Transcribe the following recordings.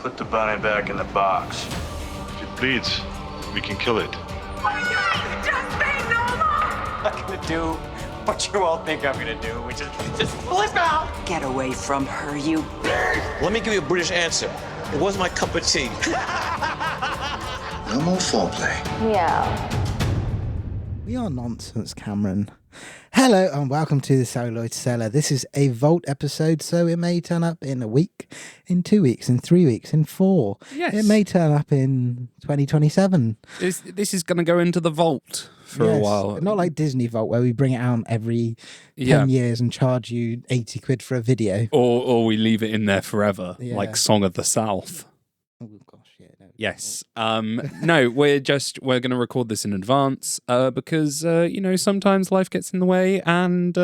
Put the bunny back in the box. If it bleeds, we can kill it. Just be normal! I'm gonna do what you all think I'm gonna do, which is just flip out. Get away from her, you. Let me give you a British answer. It was my cup of tea. No more foreplay. Yeah. We are nonsense, Cameron. Hello and welcome to the Celluloid Cellar. This is a Vault episode, so it may turn up in a week, in 2 weeks, in 3 weeks, in 4. Yes. It may turn up in 2027. This is going to go into the vault for a while. Not like Disney Vault, where we bring it out every 10 years and charge you 80 quid for a video. Or we leave it in there forever, Yeah. like Song of the South. Oh, gosh, yeah. No. Yes. No, we're going to record this in advance because, sometimes life gets in the way and...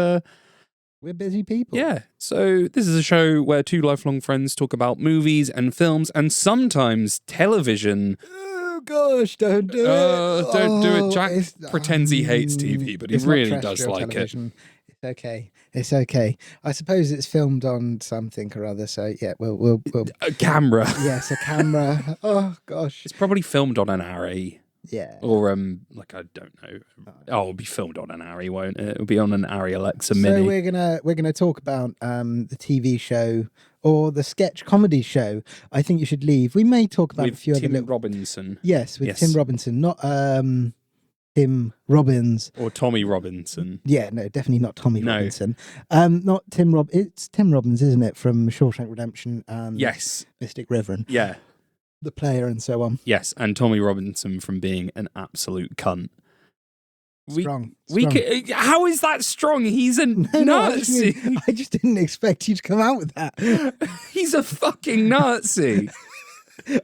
We're busy people. Yeah. So this is a show where two lifelong friends talk about movies and films and sometimes television. Oh, gosh, don't do it. Don't do it. Jack pretends he hates TV, but he it's not really does terrestrial like television. It's okay. It's okay. I suppose it's filmed on something or other, so yeah, we'll A camera. yes, a camera. Oh gosh. It's probably filmed on an Arri. Yeah. Or I don't know. Oh, it'll be filmed on an Arri, won't it? It'll be on an Arri Alexa So Mini. we're gonna talk about the TV show or the sketch comedy show. I think you should leave. We may talk about with a few Tim other little... Robinson. Yes, with Yes. Tim Robinson, not Tim Robbins. Or Tommy Robinson. Yeah, no, definitely not Tommy No. Robinson. Not Tim Rob. It's Tim Robbins, isn't it, from Shawshank Redemption and Yes. Mystic River, and Yeah. the player, and so on. Yes. And Tommy Robinson from being an absolute cunt. Strong. How is that strong? He's a Nazi. I just didn't expect you to come out with that. He's a fucking Nazi.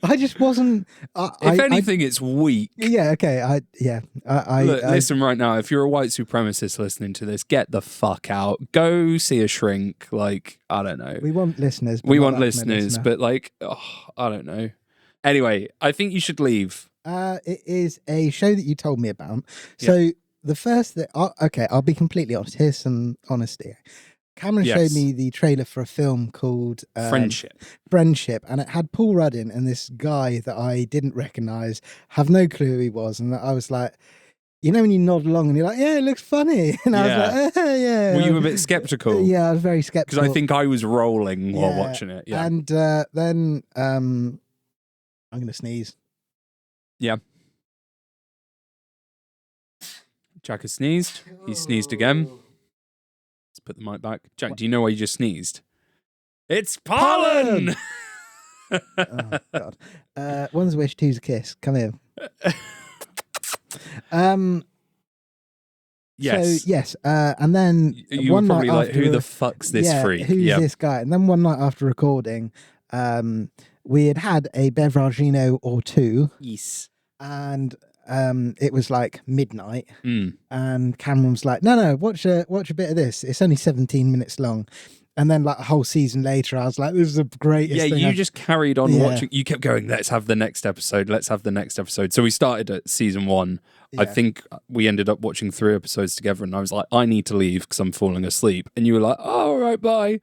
I just wasn't. If anything, it's weak. Yeah. Okay. Look, listen right now. If you're a white supremacist listening to this, get the fuck out. Go see a shrink. Like, I don't know. We want listeners. We want listeners, but I don't know. Anyway, I think you should leave. It is a show that you told me about. So the first that I'll be completely honest. Here's some honesty. Cameron showed me the trailer for a film called Friendship, and it had Paul Rudd in and this guy that I didn't recognise, have no clue who he was, and I was like, you know, when you nod along and you're like, yeah, it looks funny, and I was like, yeah. Were you a bit skeptical? Yeah, I was very skeptical because I think I was rolling while watching it. Yeah, and then I'm gonna sneeze. Yeah. Jack has sneezed. He sneezed again. Let's put the mic back. Jack, do you know why you just sneezed? It's pollen! Oh, God. One's a wish, two's a kiss. Come here. Yes. So, yes. And then You were one probably night like, after, who the fuck's this freak? Who's this guy? And then one night after recording, we had a beveragino or two. Yes. And it was like midnight, Mm. and Cameron was like, no, watch a bit of this. It's only 17 minutes long. And then like a whole season later, I was like, this is the greatest thing. You just carried on watching. You kept going, let's have the next episode. So we started at season 1. Yeah. I think we ended up watching 3 episodes together, and I was like, I need to leave because I'm falling asleep. And you were like, oh, all right, bye.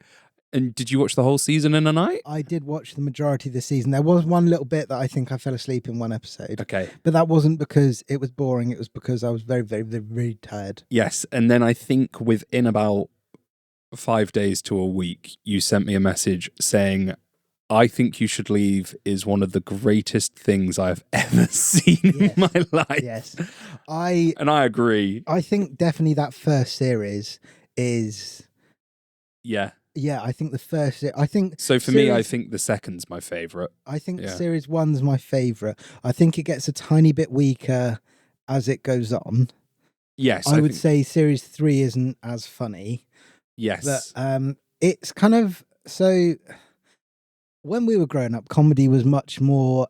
And did you watch the whole season in a night? I did watch the majority of the season. There was one little bit that I think I fell asleep in one episode. Okay. But that wasn't because it was boring. It was because I was very, very, very, very tired. Yes. And then I think within about 5 days to a week, you sent me a message saying, I think you should leave is one of the greatest things I've ever seen in my life. Yes. And I agree. I think definitely that first series is... Yeah. Yeah, I think the first... I think So for me, I think the second's my favourite. I think series 1's my favourite. I think it gets a tiny bit weaker as it goes on. Yes. I would say series 3 isn't as funny. Yes. But it's kind of... So when we were growing up, comedy was much more...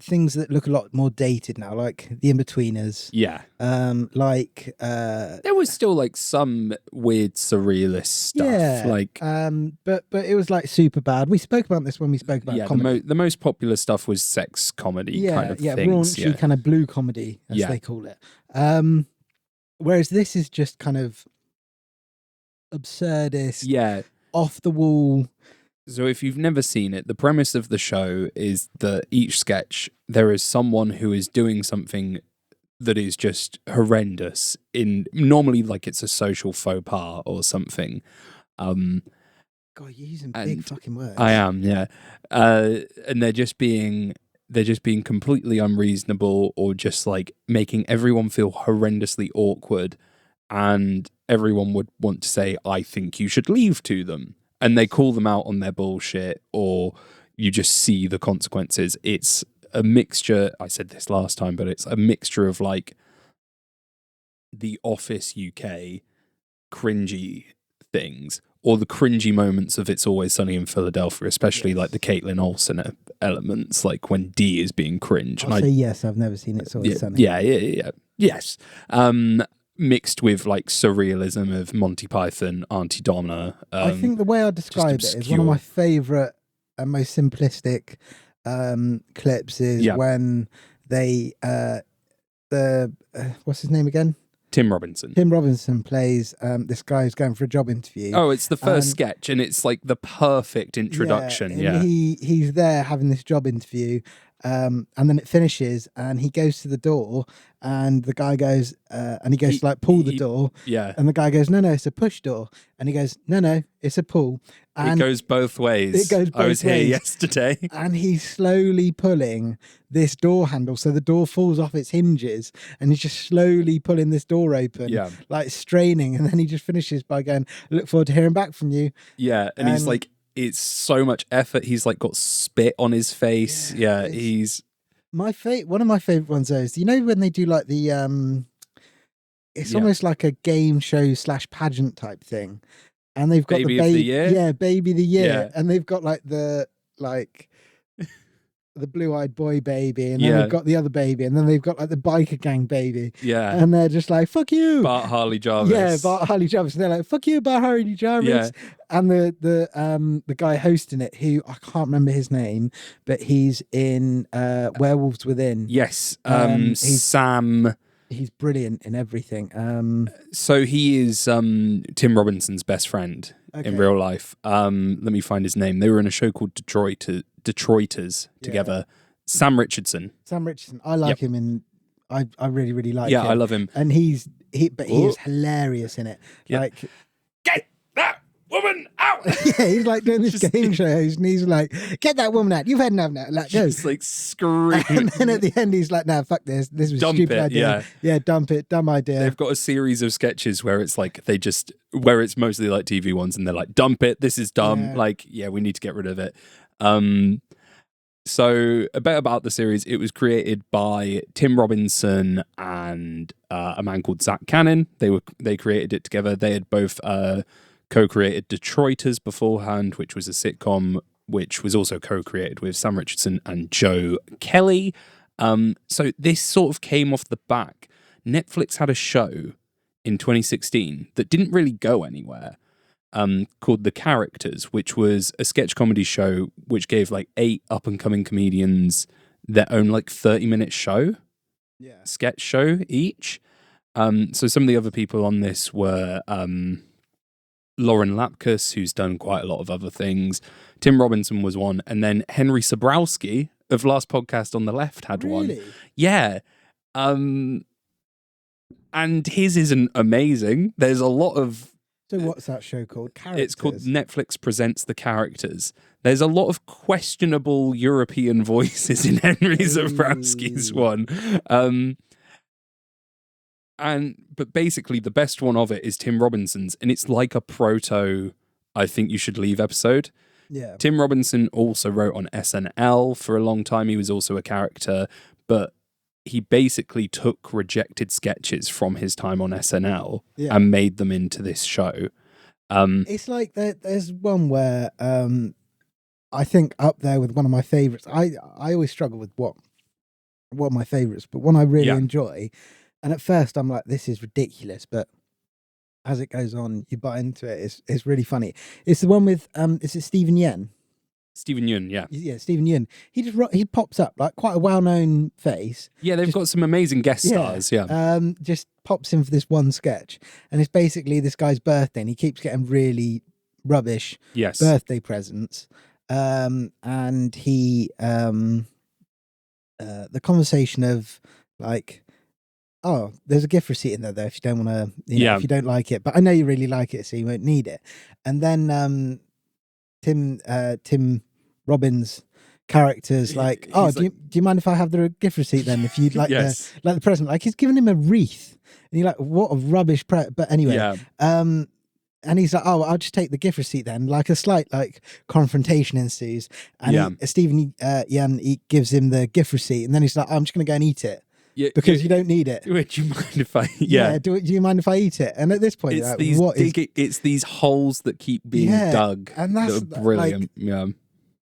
things that look a lot more dated now, like The In-Betweeners. Yeah. There was still like some weird surrealist stuff. Yeah. Like but it was like super bad. We spoke about this when we spoke about comedy. The most popular stuff was sex comedy kind of things. Raunchy kind of blue comedy, as they call it. Whereas this is just kind of absurdist, off the wall So if you've never seen it, the premise of the show is that each sketch, there is someone who is doing something that is just horrendous normally like it's a social faux pas or something. God, you're using big fucking words. I am, yeah. And they're just being completely unreasonable or just like making everyone feel horrendously awkward, and everyone would want to say, I think you should leave to them. And they call them out on their bullshit, or you just see the consequences. It's a mixture, I said this last time, but it's a mixture of like the Office UK cringy things, or the cringy moments of It's Always Sunny in Philadelphia, especially like the Caitlin Olsen elements, like when Dee is being cringe. I'll say yes, I've never seen It's Always Sunny. Yeah. Yes. Mixed with like surrealism of Monty Python, Auntie Donna. I think the way I describe it is one of my favourite and most simplistic clips is when they what's his name again? Tim Robinson. Tim Robinson plays this guy who's going for a job interview. Oh, it's the first sketch, and it's like the perfect introduction. Yeah, he's there having this job interview, and then it finishes, and he goes to the door, and the guy goes, and he goes to like pull the door, and the guy goes, no, it's a push door, and he goes, no, it's a pull. And it goes both ways. I was here yesterday. And he's slowly pulling this door handle, so the door falls off its hinges, and he's just slowly pulling this door open, like straining, and then he just finishes by going, look forward to hearing back from you. Yeah, and he's like, it's so much effort. He's like got spit on his face. Yeah, he's... One of my favourite ones though is, you know when they do like the, it's almost like a game show / pageant type thing. And they've got Baby of the Year? Yeah, Baby of the Year. Yeah. And they've got like the blue-eyed boy baby, and then they've got the other baby, and then they've got like the biker gang baby. Yeah. And they're just like, fuck you. Bart Harley Jarvis. Yeah, Bart Harley Jarvis. And they're like, fuck you, Bart Harley Jarvis. Yeah. And the guy hosting it, who I can't remember his name, but he's in Werewolves Within. Yes. He's Sam. He's brilliant in everything. So he is Tim Robinson's best friend in real life. Let me find his name. They were in a show called Detroiters together. Sam Richardson. I like him, and I really, really like him. Yeah, I love him. And he is hilarious in it. Yeah. Like, get that woman out! Yeah, he's like doing this game show host, and he's like, get that woman out. You've had enough now. Like, go. Just like screaming. And then at the end, he's like, nah, fuck this. This was a stupid idea. Yeah, dump it. Dumb idea. They've got a series of sketches where it's like where it's mostly like TV ones, and they're like, dump it. This is dumb. Yeah. Like, yeah, we need to get rid of it. So a bit about the series. It was created by Tim Robinson and a man called Zach Cannon. They created it together. They had both co-created Detroiters beforehand, which was a sitcom which was also co-created with Sam Richardson and Joe Kelly. So this sort of came off the back. Netflix had a show in 2016 that didn't really go anywhere, called The Characters, which was a sketch comedy show which gave like 8 up-and-coming comedians their own like 30-minute show, sketch show each. So some of the other people on this were Lauren Lapkus, who's done quite a lot of other things. Tim Robinson was one, and then Henry Sobrowski of Last Podcast on the Left had one. Yeah. And his isn't amazing. There's a lot of... So what's that show called? Characters? It's called Netflix Presents The Characters. There's a lot of questionable European voices in Henry Sobrowski's one. But basically the best one of it is Tim Robinson's, and it's like a proto I Think You Should Leave episode. Yeah. Tim Robinson also wrote on SNL for a long time. He was also a character, but he basically took rejected sketches from his time on SNL and made them into this show. It's like there's one where I think up there with one of my favorites. I always struggle with what are my favorites, but one I really enjoy. And at first I'm like, this is ridiculous, but as it goes on, you buy into it. It's really funny. It's the one with is it Stephen Yen? Stephen Yeun, yeah. Yeah, Stephen Yeun. He pops up like quite a well-known face. Yeah, they've got some amazing guest stars, yeah. Just pops in for this one sketch, and it's basically this guy's birthday, and he keeps getting really rubbish Yes. birthday presents. And he the conversation of like, oh, there's a gift receipt in there though if you don't want to, if you don't like it, but I know you really like it, so you won't need it. And then Tim Robbins' character's like, oh, do you mind if I have the gift receipt then? If you'd like the present, like he's giving him a wreath, and you're like, what a rubbish but anyway, and he's like, oh, I'll just take the gift receipt then. Like a slight like confrontation ensues, and Stephen Yan gives him the gift receipt, and then he's like, oh, I'm just going to go and eat it. Because you don't need it. Do you mind if I? Do you mind if I eat it? And at this point, it's like, it's these holes that keep being dug, and that's that are brilliant. Like,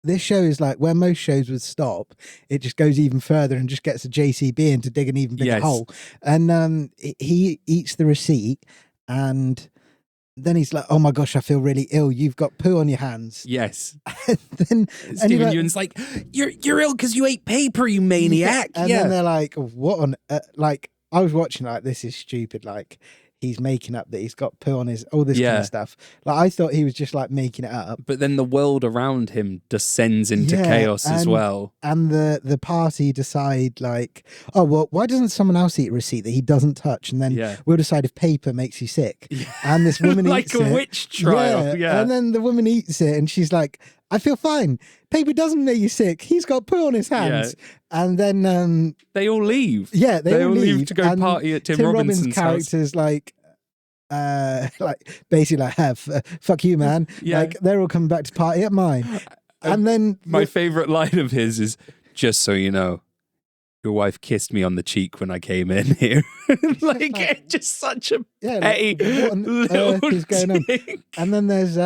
this show is like where most shows would stop. It just goes even further and just gets a JCB in to dig an even bigger hole. And he eats the receipt, and then he's like, "Oh my gosh, I feel really ill. You've got poo on your hands." Yes. And then Stephen Ewan's like, "You're ill because you ate paper, you maniac." And then they're like, "What on?" Like I was watching, like this is stupid. Like he's making up that he's got poo on his all this kind of stuff. Like I thought he was just like making it up. But then the world around him descends into chaos as well. And the party decide like, oh well, why doesn't someone else eat a receipt that he doesn't touch? And then we'll decide if paper makes you sick. Yeah. And this woman eats it. Like a witch trial. Yeah. And then the woman eats it and she's like, I feel fine. Paper doesn't make you sick. He's got poo on his hands. Yeah. And then they all leave. Yeah, they all leave to go party at Tim Robinson's character's house. Like basically like, fuck you, man. Like they're all coming back to party at mine. And then my favorite line of his is, just so you know, your wife kissed me on the cheek when I came in here. like just such a petty what on earth is going on? And then there's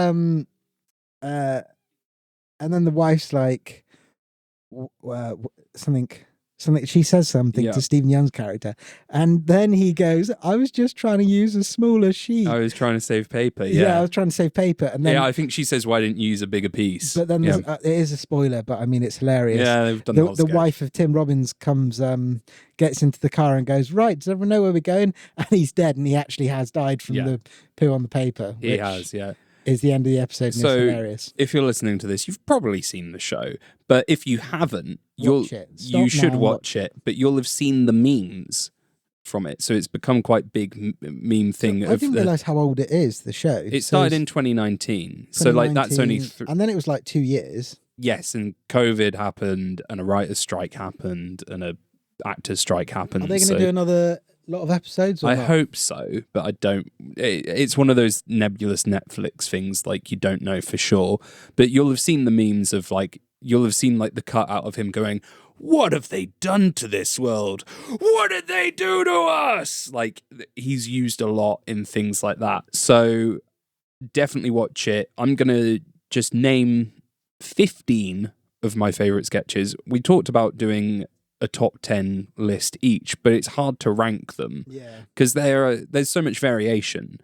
and then the wife's like something she says something to Stephen Young's character, and then he goes, I was just trying to use a smaller sheet. I was trying to save paper. I was trying to save paper. And then I think she says, why didn't you use a bigger piece? But then it is a spoiler, but I mean it's hilarious. Yeah, they've done the wife of Tim Robbins comes gets into the car and goes, right, does everyone know where we're going? And he's dead, and he actually has died from the poo on the paper. He has, is the end of the episode, and it's hilarious. If you're listening to this, you've probably seen the show, but if you haven't, you should watch it. But you'll have seen the memes from it, so it's become quite big meme thing. I didn't realize how old it is. The show it started in 2019, so like that's only and then it was like 2 years. Yes, and COVID happened, and a writer's strike happened, and a actor's strike happened. Are they going to do another lot of episodes? I hope so, but I don't. It's one of those nebulous Netflix things, like you don't know for sure. But you'll have seen the memes of like, you'll have seen like the cut out of him going, "What have they done to this world? What did they do to us?" Like he's used a lot in things like that. So definitely watch it. I'm gonna just name 15 of my favorite sketches. We talked about doing a top 10 list each, but it's hard to rank them because there's so much variation.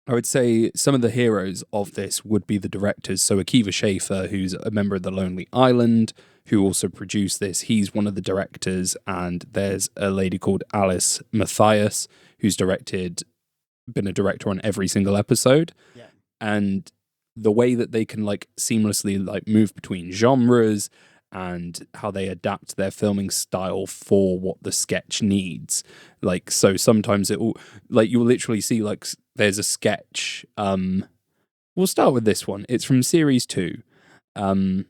I would say some of the heroes of this would be the directors. So Akiva Schaffer, who's a member of the Lonely Island, who also produced this, he's one of the directors. And there's a lady called Alice Matthias, who's been a director on every single episode. Yeah. And the way that they can like seamlessly like move between genres and how they adapt their filming style for what the sketch needs. Like, so sometimes it will, like, you'll literally see, like, there's a sketch. We'll start with this one. It's from series 2. And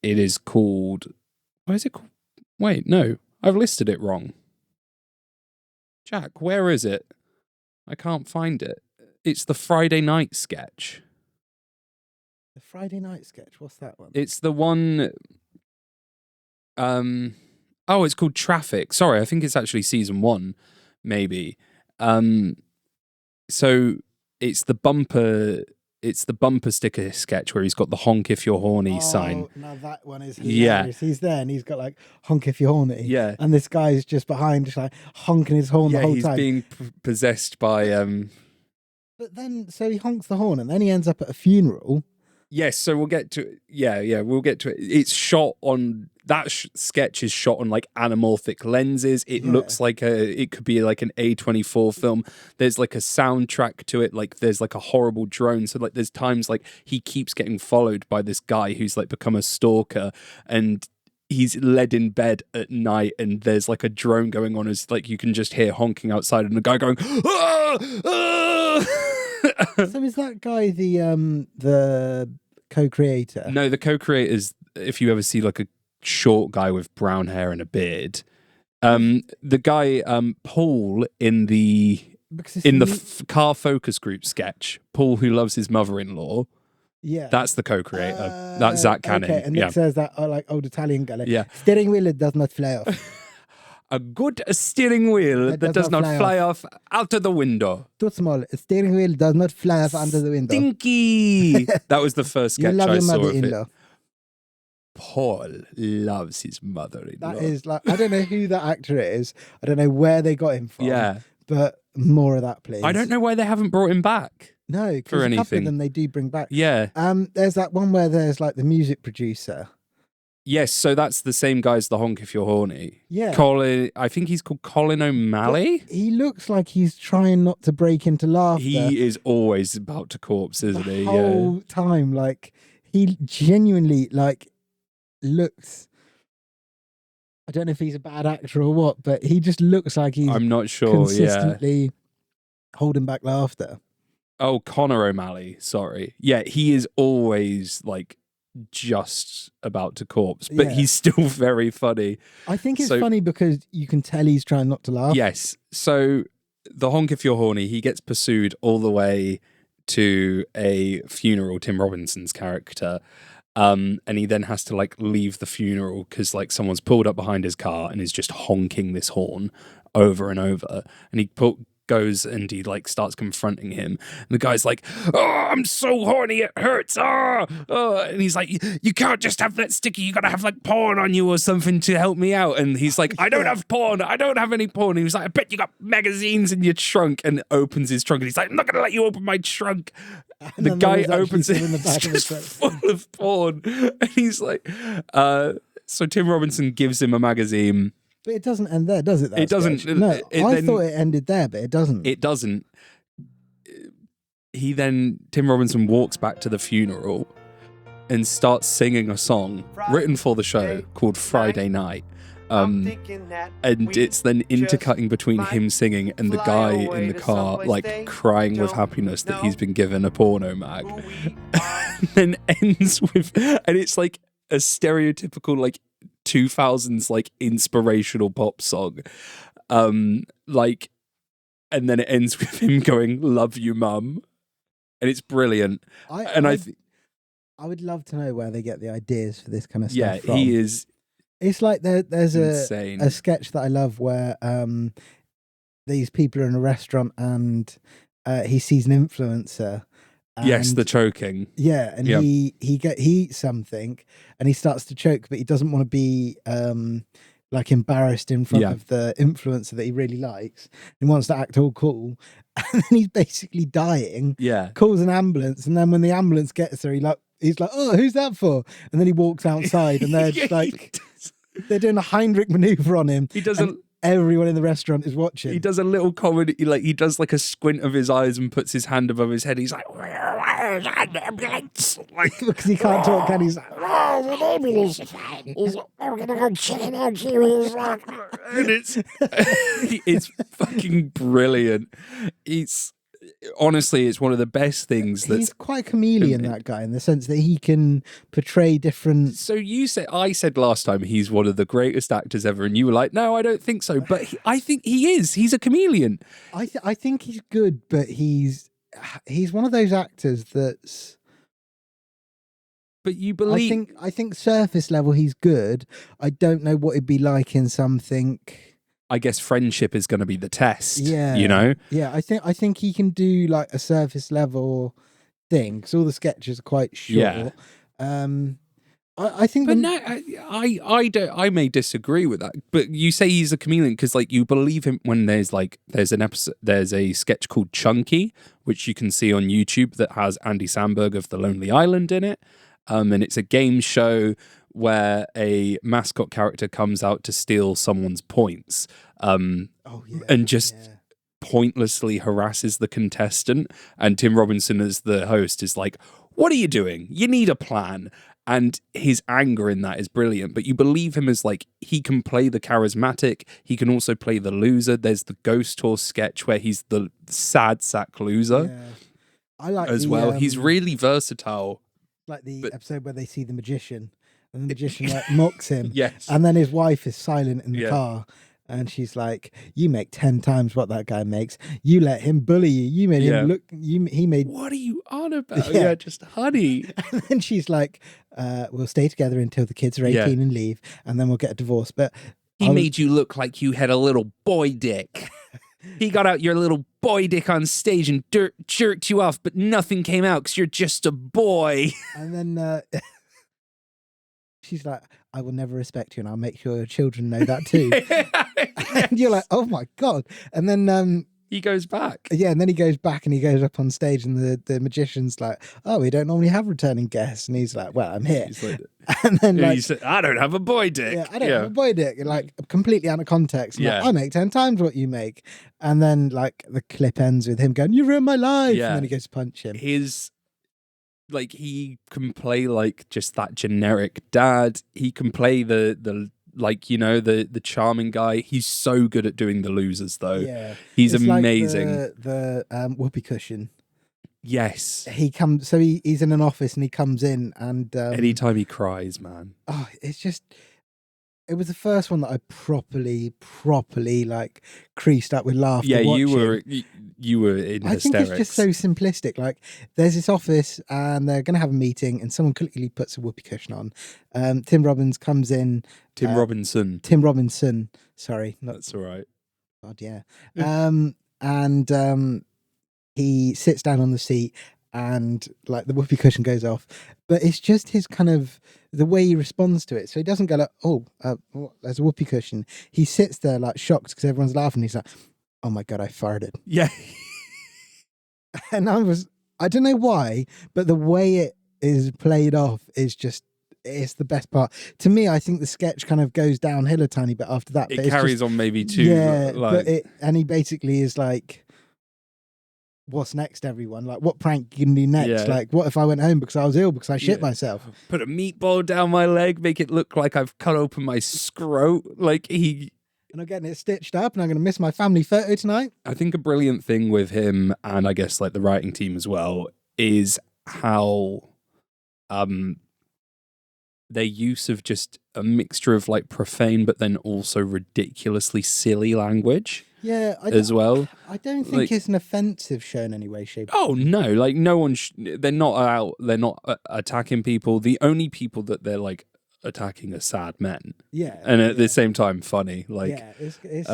it is called, what is it called? Wait, no, I've listed it wrong. Jack, where is it? I can't find it. It's the Friday night sketch. The Friday night sketch? What's that one? It's the one... it's called Traffic. Sorry, I think it's actually season 1, maybe. So it's the bumper sticker sketch where he's got the honk if you're horny sign. Now that one is hilarious. He's there and he's got like honk if you're horny. Yeah. And this guy's just behind, just like honking his horn the whole time. Yeah, he's being possessed by... But then, so he honks the horn and then he ends up at a funeral. Yes, so we'll get to it. Yeah, we'll get to it. It's shot on that sketch is shot on like anamorphic lenses. It looks like it could be like an A24 film. There's like a soundtrack to it. Like there's like a horrible drone. So like there's times like he keeps getting followed by this guy who's like become a stalker, and he's led in bed at night, and there's like a drone going on as like you can just hear honking outside, and the guy going, ah! Ah! So is that guy the co-creator? No, the co-creators, if you ever see like a short guy with brown hair and a beard, the guy Paul in the car focus group sketch, Paul who loves his mother-in-law. Yeah, that's the co-creator. That's Zach Canning. Okay, and it says that like old Italian guy. Like, yeah, steering wheel, it does not fly off. A good steering wheel that does not fly off out of the window. Too small. A steering wheel does not fly off under the window. Stinky. That was the first sketch you love I your saw mother-in-law. of it. Paul loves his mother-in-law. That is like, I don't know who that actor is. I don't know where they got him from. Yeah. But more of that, please. I don't know why they haven't brought him back. No, for because a anything. couple of them they do bring back. Yeah. There's that one where there's like the music producer. Yes, so that's the same guy as the Honk If You're Horny. Yeah. Colin, I think he's called Colin O'Malley. But he looks like he's trying not to break into laughter. He is always about to corpse, isn't he? The whole time, like he genuinely like looks. I don't know if he's a bad actor or what, but he just looks like he's. I'm not sure. Consistently holding back laughter. Oh, Connor O'Malley. Sorry. Yeah, he is always like just about to corpse, but he's still very funny. I think it's funny because you can tell he's trying not to laugh. Yes. So the Honk If You're Horny, he gets pursued all the way to a funeral, Tim Robinson's character. And he then has to like leave the funeral because like someone's pulled up behind his car and is just honking this horn over and over. And he goes and he like starts confronting him, and the guy's like, "Oh, I'm so horny, it hurts." And he's like, "You can't just have that sticky, you gotta have like porn on you or something to help me out." And he's like, "I don't have porn, I don't have any porn." And he was like, "I bet you got magazines in your trunk," and opens his trunk, and he's like, "I'm not gonna let you open my trunk." And the guy opens it, it's just full of porn, and he's like, so Tim Robinson gives him a magazine. But it doesn't end there, does it? It doesn't. No, I thought it ended there, but it doesn't. It doesn't. Tim Robinson walks back to the funeral and starts singing a song written for the show called Friday Night. And it's then intercutting between him singing and the guy in the car, like crying with happiness that he's been given a porno mag. And then ends with, and it's like a stereotypical, like, 2000s like inspirational pop song, like, and then it ends with him going, "Love you, mum," and it's brilliant. I would love to know where they get the ideas for this kind of stuff from. He is. It's like there's insane. a sketch that I love where these people are in a restaurant and he sees an influencer. Yes, the choking. Yeah, and he eats something and he starts to choke, but he doesn't want to be like embarrassed in front of the influencer that he really likes. He wants to act all cool, and then he's basically dying. Yeah, calls an ambulance, and then when the ambulance gets there, he's like, "Oh, who's that for?" And then he walks outside, and they're just like, they're doing a Heinrich maneuver on him. He doesn't. Everyone in the restaurant is watching. He does a little comedy, like he does like a squint of his eyes and puts his hand above his head. He's like, because he can't talk, can he? He's like, and it's fucking brilliant. Honestly, it's one of the best things. He's quite a chameleon, that guy, in the sense that he can portray different. So I said last time he's one of the greatest actors ever, and you were like, "No, I don't think so." But I think he is. He's a chameleon. I think he's good, but he's one of those actors that's. But you believe? I think surface level he's good. I don't know what it'd be like in something. I guess friendship is going to be the test. Yeah, you know. Yeah, I think he can do like a surface level thing because all the sketches are quite short. Yeah. I think. But no, I don't. I may disagree with that. But you say he's a chameleon because, like, you believe him when there's an episode, there's a sketch called Chunky, which you can see on YouTube that has Andy Samberg of The Lonely Island in it, and it's a game show where a mascot character comes out to steal someone's points, and just pointlessly harasses the contestant. And Tim Robinson, as the host, is like, "What are you doing? You need a plan." And his anger in that is brilliant. But you believe him as, like, he can play the charismatic. He can also play the loser. There's the Ghost Horse sketch where he's the sad sack loser. Yeah. I like as well. He's really versatile. Like the episode where they see the magician, and the magician like mocks him. Yes. And then his wife is silent in the car. And she's like, "You make 10 times what that guy makes. You let him bully you. You made him look. He made. What are you on about? Yeah, just honey." And then she's like, "We'll stay together until the kids are 18 and leave, and then we'll get a divorce." But he made you look like you had a little boy dick. He got out your little boy dick on stage and jerked you off, but nothing came out because you're just a boy. And then she's like, "I will never respect you, and I'll make sure your children know that too." And you're like, "Oh my God." And then he goes back. Yeah, and then he goes back and he goes up on stage, and the magician's like, "Oh, we don't normally have returning guests." And he's like, "Well, I'm here." Like, and then he said, "I don't have a boy dick." Yeah, I don't have a boy dick. Like, completely out of context. Like, I make 10 times what you make. And then, like, the clip ends with him going, "You ruined my life." Yeah. And then he goes to punch him. Like, he can play, like, just that generic dad. He can play the like, you know, the charming guy. He's so good at doing the losers, though. Yeah. He's amazing. Like the whoopee cushion. Yes. He comes, so he's in an office and he comes in and... anytime he cries, man. Oh, it's just... It was the first one that I properly like creased up with laughter. Yeah, you were in hysterics. I think it's just so simplistic. Like, there's this office and they're going to have a meeting, and someone quickly puts a whoopee cushion on. Tim Robbins comes in. Tim Robinson. Sorry, that's all right. God, yeah. And he sits down on the seat, and like the whoopee cushion goes off, but it's just his kind of the way he responds to it. So he doesn't go like, "Oh, there's a whoopee cushion." He sits there like shocked because everyone's laughing. He's like, "Oh my God, I farted." Yeah. And I don't know why, but the way it is played off is just, it's the best part. To me, I think the sketch kind of goes downhill a tiny bit after that. It carries on maybe too. Yeah, like... and he basically is like, "What's next, everyone? Like, what prank you can do next? Yeah. Like, what if I went home because I was ill because I shit myself? Put a meatball down my leg, make it look like I've cut open my scrot." Like, and I'm getting it stitched up, and I'm going to miss my family photo tonight. I think a brilliant thing with him, and I guess like the writing team as well, is how their use of just a mixture of like profane but then also ridiculously silly language. Yeah, as well. I don't think it's an offensive show in any way, shape. Oh no! Like, no one. They're not out. They're not attacking people. The only people that they're like attacking are sad men. Yeah, and at the same time, funny. Like, yeah, it's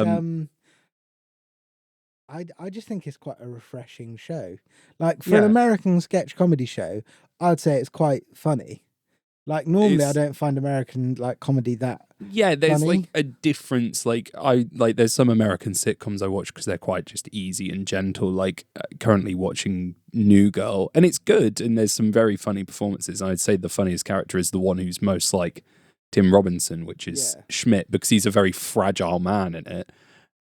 I just think it's quite a refreshing show. Like, for an American sketch comedy show, I'd say it's quite funny. Like, normally I don't find American like comedy that there's funny. Like a difference. Like, there's some American sitcoms I watch because they're quite just easy and gentle. Like, currently watching New Girl, and it's good, and there's some very funny performances. And I'd say the funniest character is the one who's most like Tim Robinson, which is Schmidt, because he's a very fragile man in it.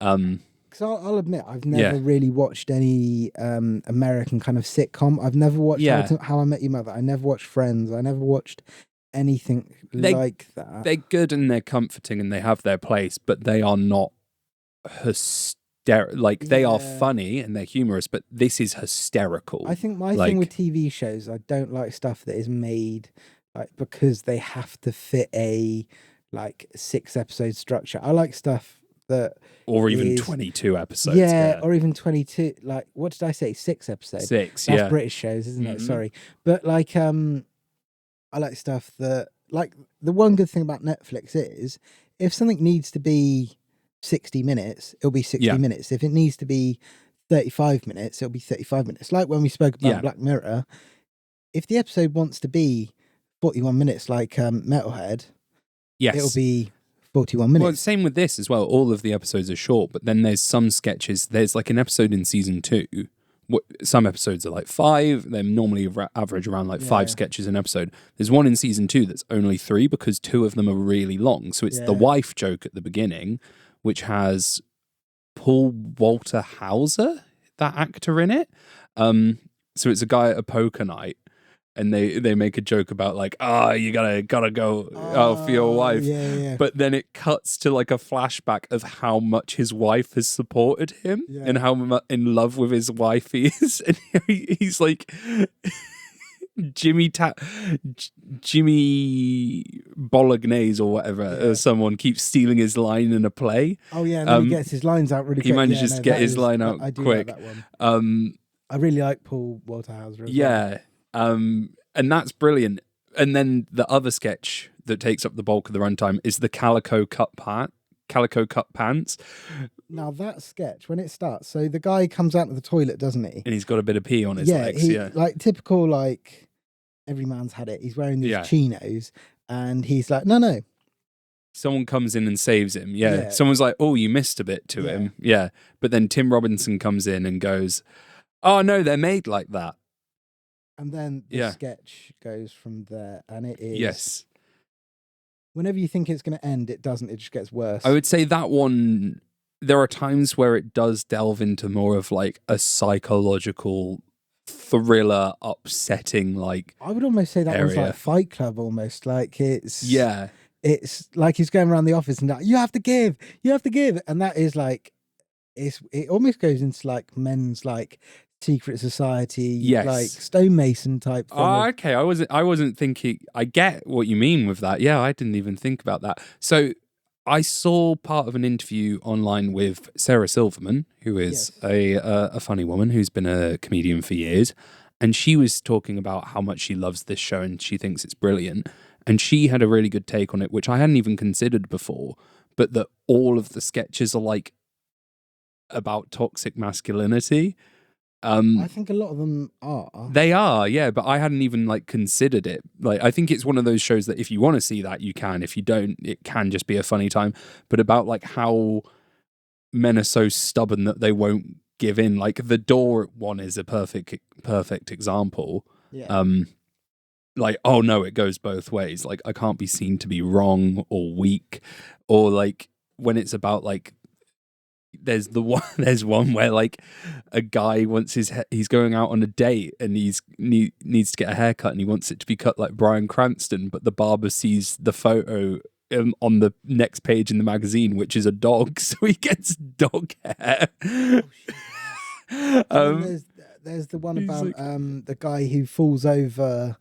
Because I'll admit, I've never really watched any American kind of sitcom. I've never watched How I Met Your Mother. I never watched Friends. I never watched anything like that. They're good and they're comforting and they have their place, but they are not hysterical. Like, they are funny and they're humorous, but this is hysterical. I think my thing with TV shows, I don't like stuff that is made like because they have to fit a like 6-episode structure. I like stuff that, or even 22 episodes. Yeah, or even 22. Like, what did I say? 6 episodes. 6, That's British shows, isn't it? Sorry. But like, I like stuff that, like, the one good thing about Netflix is if something needs to be 60 minutes, it'll be 60 minutes. If it needs to be 35 minutes, it'll be 35 minutes. Like when we spoke about Black Mirror, if the episode wants to be 41 minutes like Metalhead, Yes. it'll be 41 minutes. Well, same with this as well. All of the episodes are short, but then there's some sketches. There's like an episode in season 2. Some episodes are like 5. They normally average around like 5 sketches an episode. There's one in season 2 that's only 3 because 2 of them are really long. So it's the wife joke at the beginning, which has Paul Walter Hauser, that actor, in it. So it's a guy at a poker night. And they make a joke about like, you gotta go for your wife. Yeah. But then it cuts to like a flashback of how much his wife has supported him and how in love with his wife he is. And he's like, Jimmy Bolognese or whatever, someone keeps stealing his line in a play. Oh yeah, and then he gets his lines out really quick. He manages to get his line out quick. Like that one. I really like Paul Walter Hauser as well. And that's brilliant. And then the other sketch that takes up the bulk of the runtime is the calico cut pants. Now that sketch, when it starts, so the guy comes out of the toilet, doesn't he? And he's got a bit of pee on his legs. Like typical, like every man's had it. He's wearing these chinos, and he's like, no. Someone comes in and saves him. Yeah. Someone's like, oh, you missed a bit to him. Yeah. But then Tim Robinson comes in and goes, oh no, they're made like that. And then the sketch goes from there, and it is... Yes. Whenever you think it's going to end, it doesn't. It just gets worse. I would say that one, there are times where it does delve into more of like a psychological thriller, upsetting, like... I would almost say that area. was like Fight Club, almost. Like it's... Yeah. It's like he's going around the office and like, you have to give. And that is like... It almost goes into like men's like... secret society, like stonemason type thing. Okay. I wasn't thinking. I get what you mean with that. Yeah, I didn't even think about that. So I saw part of an interview online with Sarah Silverman, who is a funny woman who's been a comedian for years, and she was talking about how much she loves this show and she thinks it's brilliant. And she had a really good take on it, which I hadn't even considered before, but that all of the sketches are like about toxic masculinity. I think a lot of them are. They are, yeah, but I hadn't even like considered it. Like, I think it's one of those shows that if you want to see that, you can. If you don't, it can just be a funny time. But about like how men are so stubborn that they won't give in. Like the door one is a perfect example. Yeah. Like, oh no, it goes both ways. Like, I can't be seen to be wrong or weak, or like when it's about like. There's one where like a guy wants he's going out on a date and needs to get a haircut and he wants it to be cut like Bryan Cranston, but the barber sees the photo on the next page in the magazine, which is a dog, so he gets dog hair. There's the one about like, the guy who falls over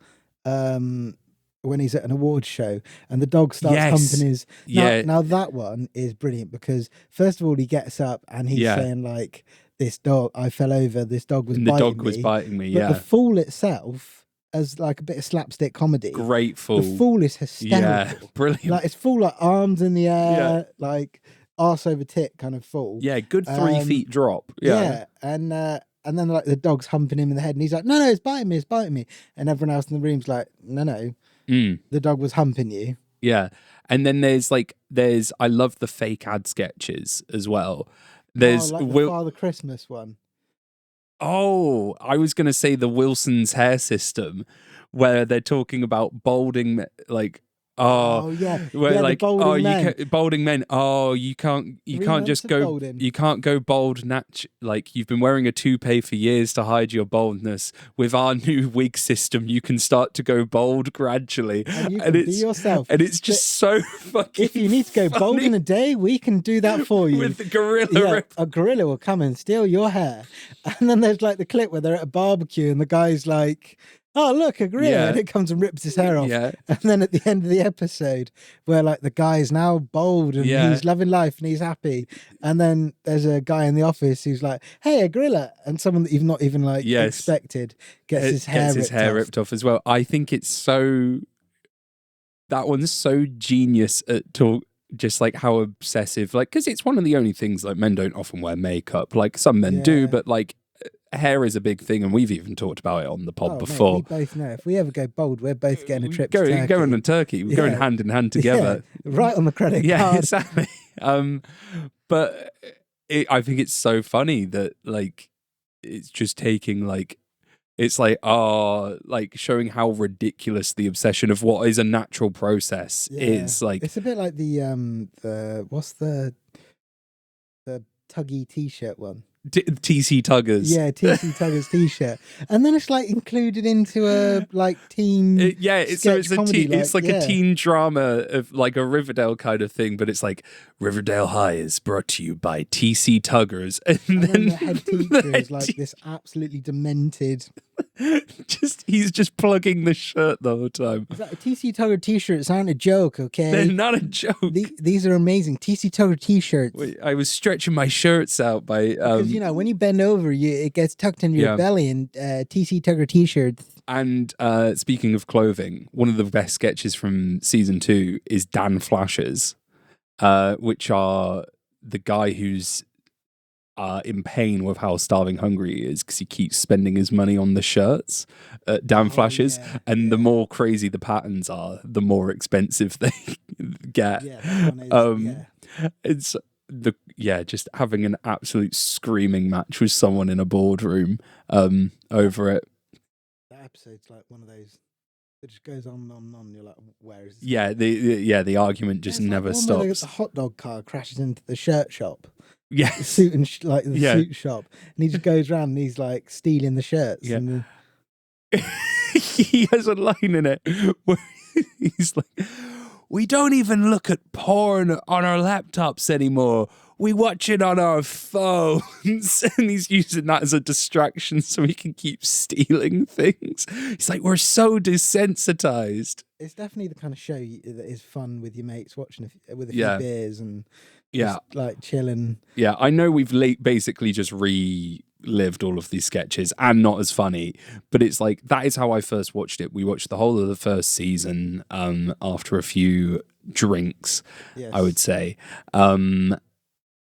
when he's at an awards show and the dog starts humping his... Now that one is brilliant because first of all, he gets up and he's saying like, this dog, I fell over, this dog was biting me. The dog was biting me, But the fall itself, as like a bit of slapstick comedy. Great fall. The fall is hysterical. Yeah, brilliant. Like it's fall like arms in the air, like arse over tit kind of fall. Yeah, good 3 feet drop. Yeah. And then like the dog's humping him in the head and he's like, no, it's biting me. And everyone else in the room's like, no. The dog was humping you. Yeah. And then there's I love the fake ad sketches as well. There's like the Father Christmas one. Oh, I was going to say the Wilson's hair system where they're talking about balding, like, where like, balding men. Oh, you can't just go, you can't go bald like you've been wearing a toupee for years to hide your baldness. With our new wig system, you can start to go bald gradually. And you can be yourself. And it's just so fucking If you need to go funny. bald in a day, we can do that for you. With the gorilla. A gorilla will come and steal your hair. And then there's like the clip where they're at a barbecue and the guy's like, oh, look, a gorilla. Yeah. And it comes and rips his hair off. Yeah. And then at the end of the episode, where like the guy is now bald and he's loving life and he's happy. And then there's a guy in the office who's like, hey, a gorilla. And someone that you've not even like expected gets his hair ripped off as well. I think it's so... That one's so genius at just like how obsessive, like, because it's one of the only things like men don't often wear makeup. Like some men do, but like hair is a big thing, and we've even talked about it on the pod Oh, before. Mate, we both know. If we ever go bald, we're both getting a trip to Going Turkey. on Turkey. We're going hand in hand together. Yeah, right on the credit Yeah, card. exactly. But I think it's so funny that like it's just taking like it's like showing how ridiculous the obsession of what is a natural process is. Like it's a bit like the what's the Tuggy t-shirt one. TC Tuggers. Yeah, TC Tuggers t-shirt, and then it's like included into a like teen. It's a comedy, teen, it's like a teen drama of like a Riverdale kind of thing, but it's like Riverdale High is brought to you by TC Tuggers, and then the head teacher is like this absolutely demented. He's just plugging the shirt the whole time. Is that a TC Tugger t-shirts aren't a joke, okay? They're not a joke. These are amazing TC Tugger t-shirts. Wait, I was stretching my shirts out by because when you bend over, it gets tucked into your belly, and TC Tugger t-shirts. And speaking of clothing, one of the best sketches from season 2 is Dan Flashers, which are the guy who's in pain with how starving hungry he is because he keeps spending his money on the shirts at Dan Flashers, and the more crazy the patterns are, the more expensive they get. Yeah, that one is, it's just having an absolute screaming match with someone in a boardroom over it. That episode's like one of those. It just goes on and on and on. You're like, where is this? Yeah, the argument just never stops. The hot dog car crashes into the shirt shop. Yeah, the suit and suit shop, and he just goes around and he's like stealing the shirts. Yeah, and he has a line in it where he's like, "We don't even look at porn on our laptops anymore. We watch it on our phones," and he's using that as a distraction so he can keep stealing things. He's like, "We're so desensitized." It's definitely the kind of show that is fun with your mates watching with a few beers and. Just, like chilling. Yeah, I know we've basically just relived all of these sketches and not as funny, but it's like that is how I first watched it. We watched the whole of the first season after a few drinks, I would say, at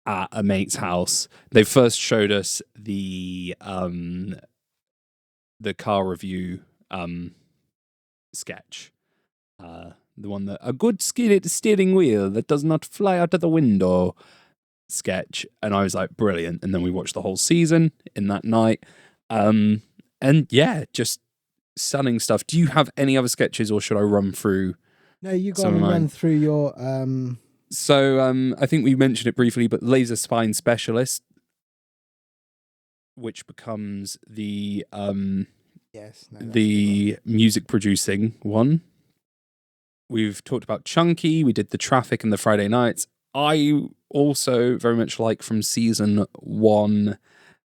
a mate's house. They first showed us the car review sketch. The one that a good steering wheel that does not fly out of the window sketch. And I was like, brilliant. And then we watched the whole season in that night. And yeah, just stunning stuff. Do you have any other sketches or should I run through? No, you got to run through your... So I think we mentioned it briefly, but Laser Spine Specialist, which becomes the music producing one. We've talked about Chunky. We did the traffic and the Friday nights. I also very much like from season 1,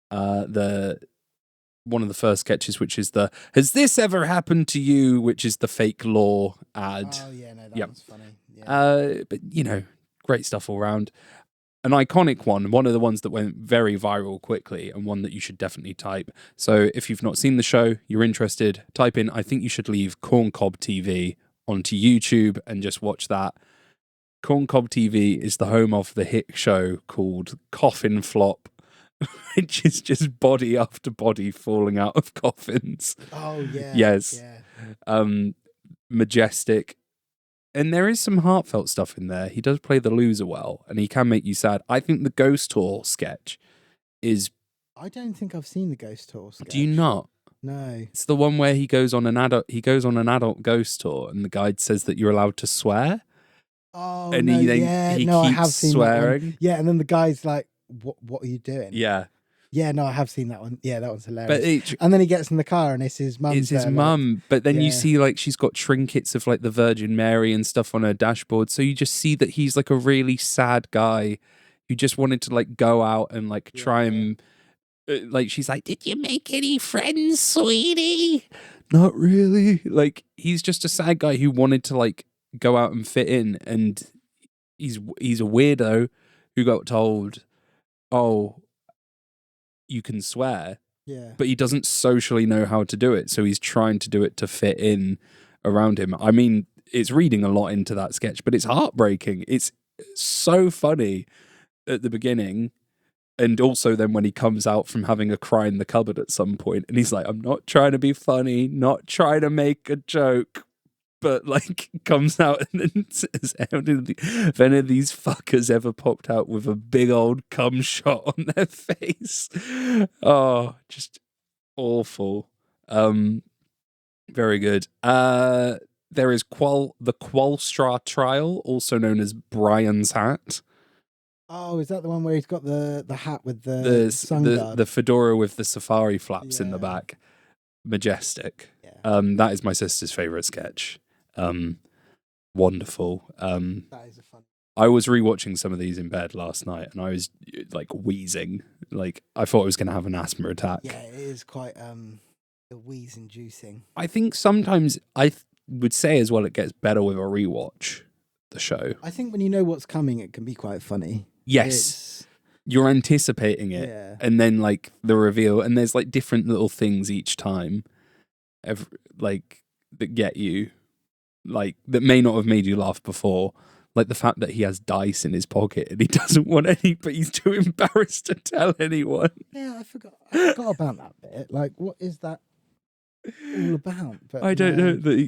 one of the first sketches, which is the "Has this ever happened to you?" which is the fake law ad. Oh yeah, no, that was funny. Yeah. But great stuff all around. An iconic one of the ones that went very viral quickly, and one that you should definitely type. So if you've not seen the show, you're interested, type in "I think you should leave Corncob TV" onto YouTube and just watch that. Corncob TV is the home of the hit show called Coffin Flop, which is just body after body falling out of coffins. Oh yeah. Yes. Yeah. Majestic. And there is some heartfelt stuff in there. He does play the loser well, and he can make you sad. I think the Ghost Tour sketch is... I don't think I've seen the Ghost Tour sketch. Do you not? No. It's the one where he goes on an adult ghost tour, and the guide says that you're allowed to swear. Oh, and no, he keeps I have seen swearing. That one. Yeah, and then the guy's like, "What are you doing?" Yeah. Yeah, no, I have seen that one. Yeah, that one's hilarious. And then he gets in the car and it's his mum. It's his mum. But then you see like she's got trinkets of like the Virgin Mary and stuff on her dashboard. So you just see that he's like a really sad guy who just wanted to like go out and like try and like she's like, "Did you make any friends, sweetie?" Not really. Like he's just a sad guy who wanted to like go out and fit in, and he's a weirdo who got told, "Oh, you can swear," but he doesn't socially know how to do it, so he's trying to do it to fit in around him. I mean, it's reading a lot into that sketch, but it's heartbreaking. It's so funny at the beginning, And also then when he comes out from having a cry in the cupboard at some point, and he's like, I'm not trying to be funny, not trying to make a joke, but like comes out and then says, if any of these fuckers ever popped out with a big old cum shot on their face. Oh, just awful. Very good. There is the Qualstra trial, also known as Brian's hat. Oh, is that the one where he's got the hat with the sun guard? The fedora with the safari flaps in the back. Majestic. Yeah. That is my sister's favourite sketch. Wonderful. That is a fun. I was rewatching some of these in bed last night, and I was like wheezing. Like I thought I was going to have an asthma attack. Yeah, it is quite wheeze-inducing. I think sometimes would say as well it gets better with a rewatch. The show. I think when you know what's coming, it can be quite funny. Yes. You're anticipating it, and then like the reveal, and there's like different little things each time, like that get you, like that may not have made you laugh before, like the fact that he has dice in his pocket and he doesn't want any, but he's too embarrassed to tell anyone. Yeah, I forgot about that bit. Like, what is that all about? But I don't know.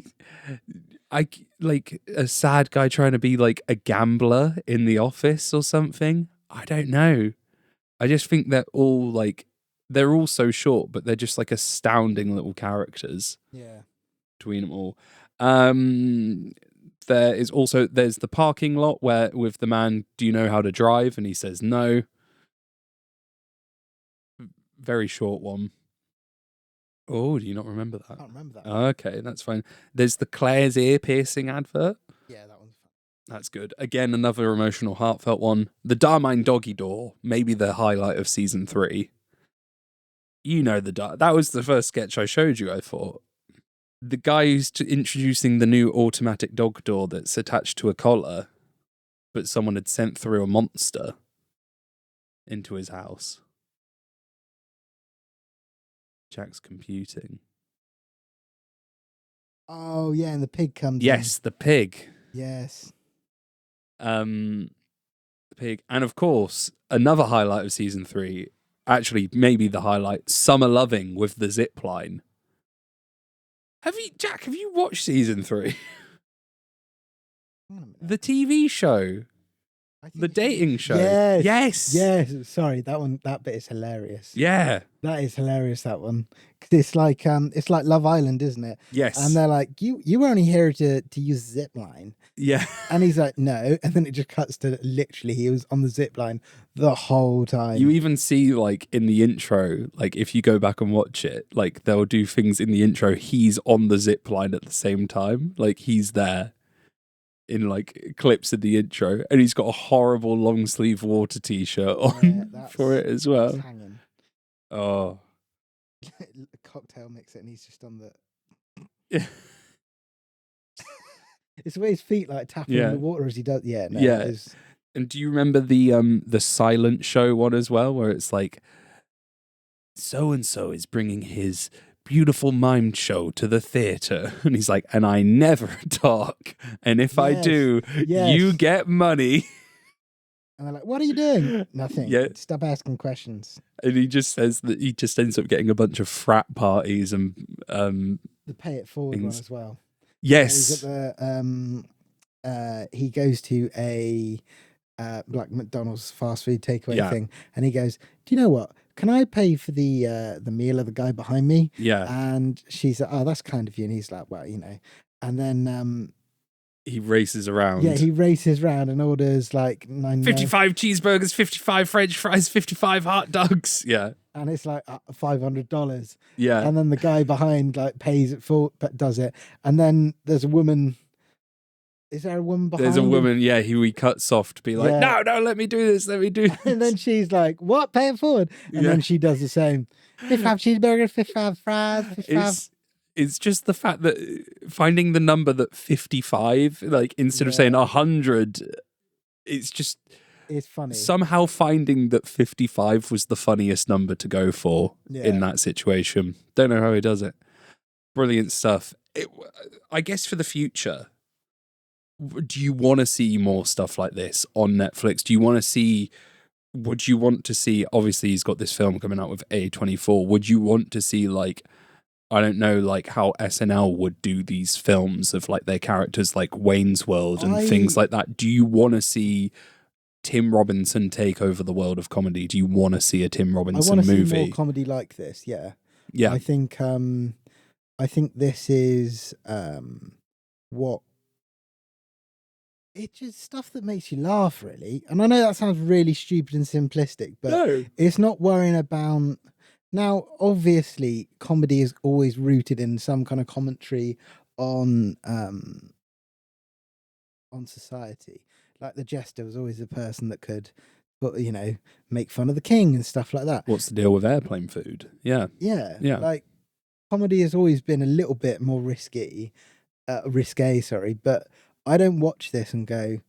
I like a sad guy trying to be like a gambler in the office or something. I don't know. I just think they're all so short, but they're just like astounding little characters. Yeah. Between them all. There's the parking lot with the man, do you know how to drive? And he says no. Very short one. Oh, do you not remember that? I can't remember that. Okay, that's fine. There's the Claire's ear piercing advert. Yeah, that one's fun. That's good. Again, another emotional, heartfelt one. The Darmine Doggy Door, maybe the highlight of season 3. You know that was the first sketch I showed you, I thought. The guy who's introducing the new automatic dog door that's attached to a collar, but someone had sent through a monster into his house. Jack's computing. Oh, yeah, and the pig comes in. Yes, the pig. Yes. The pig. And of course, another highlight of season 3, actually maybe the highlight, Summer Loving with the zip line. Have you watched season 3? The TV show. The dating show. Yes. Yes. Sorry, that bit is hilarious. Yeah. That is hilarious, that one. 'Cause it's like Love Island, isn't it? Yes. And they're like, you were only here to use zip line. Yeah. And he's like, no. And then it just cuts to literally he was on the zip line the whole time. You even see like in the intro, like if you go back and watch it, like they'll do things in the intro. He's on the zip line at the same time. Like he's there in like clips in the intro, and he's got a horrible long sleeve water t-shirt on for it as well. Hanging. Oh. Cocktail mix it, and he's just on the. Yeah. It's the way his feet like tapping in the water as he does. Yeah. No, yeah. And do you remember the silent show one as well, where it's like, so and so is bringing his beautiful mime show to the theater, and he's like, and I never talk, and if I do, you get money. And they're like, what are you doing? Nothing. Yeah. Stop asking questions. And he just says that he just ends up getting a bunch of frat parties and the pay it forward things. One as well. Yes. He's at the he goes to a like McDonald's fast food takeaway thing, and he goes, do you know what? Can I pay for the meal of the guy behind me? Yeah. And she's like, oh, that's kind of you. And he's like, well, and then he races around. Yeah, he races around and orders like 55 cheeseburgers, 55 French fries, 55 hot dogs. Yeah. And it's like $500. Yeah. And then the guy behind like pays it for, but does it. And then there's a woman. Is there a woman behind There's a woman, him? who he cuts off to be like, no, let me do this, And then she's like, what? Pay it forward. And then she does the same. 55 cheeseburgers, 55 fries, 55. It's just the fact that finding the number that 55, like instead of saying 100, it's funny. Somehow finding that 55 was the funniest number to go for in that situation. Don't know how he does it. Brilliant stuff. I guess for the future, do you want to see more stuff like this on Netflix? Do you want to see would you want to see, obviously he's got this film coming out with A24, would you want to see like, I don't know, like how SNL would do these films of like their characters like Wayne's World and things like that? Do you want to see Tim Robinson take over the world of comedy? Do you want to see a Tim Robinson movie? I want to see more comedy like this, yeah. Yeah. I think this is what it's just stuff that makes you laugh, really. And I know that sounds really stupid and simplistic, but it's not worrying about. Now, obviously, comedy is always rooted in some kind of commentary on society. Like the jester was always the person that could, make fun of the king and stuff like that. What's the deal with airplane food? Yeah. Yeah. Yeah. Like comedy has always been a little bit more risque, but I don't watch this and go,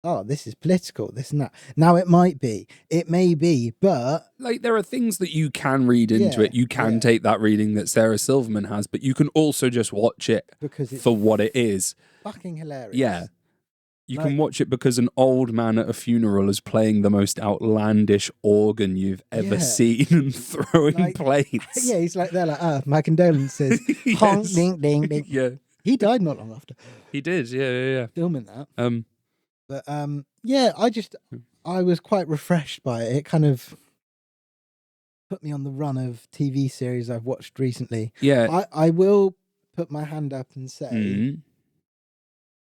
oh, this is political, this and that. Now, it may be, but... Like, there are things that you can read into it. You can take that reading that Sarah Silverman has, but you can also just watch it because it's for what it is. Fucking hilarious. Yeah. You can watch it because an old man at a funeral is playing the most outlandish organ you've ever seen and throwing plates. Yeah, he's like, they're like, my condolences. Yes. Honk, ding, ding, ding. Yeah. He died not long after. He did, yeah. Filming that. I was quite refreshed by it. It kind of put me on the run of TV series I've watched recently. Yeah. I will put my hand up and say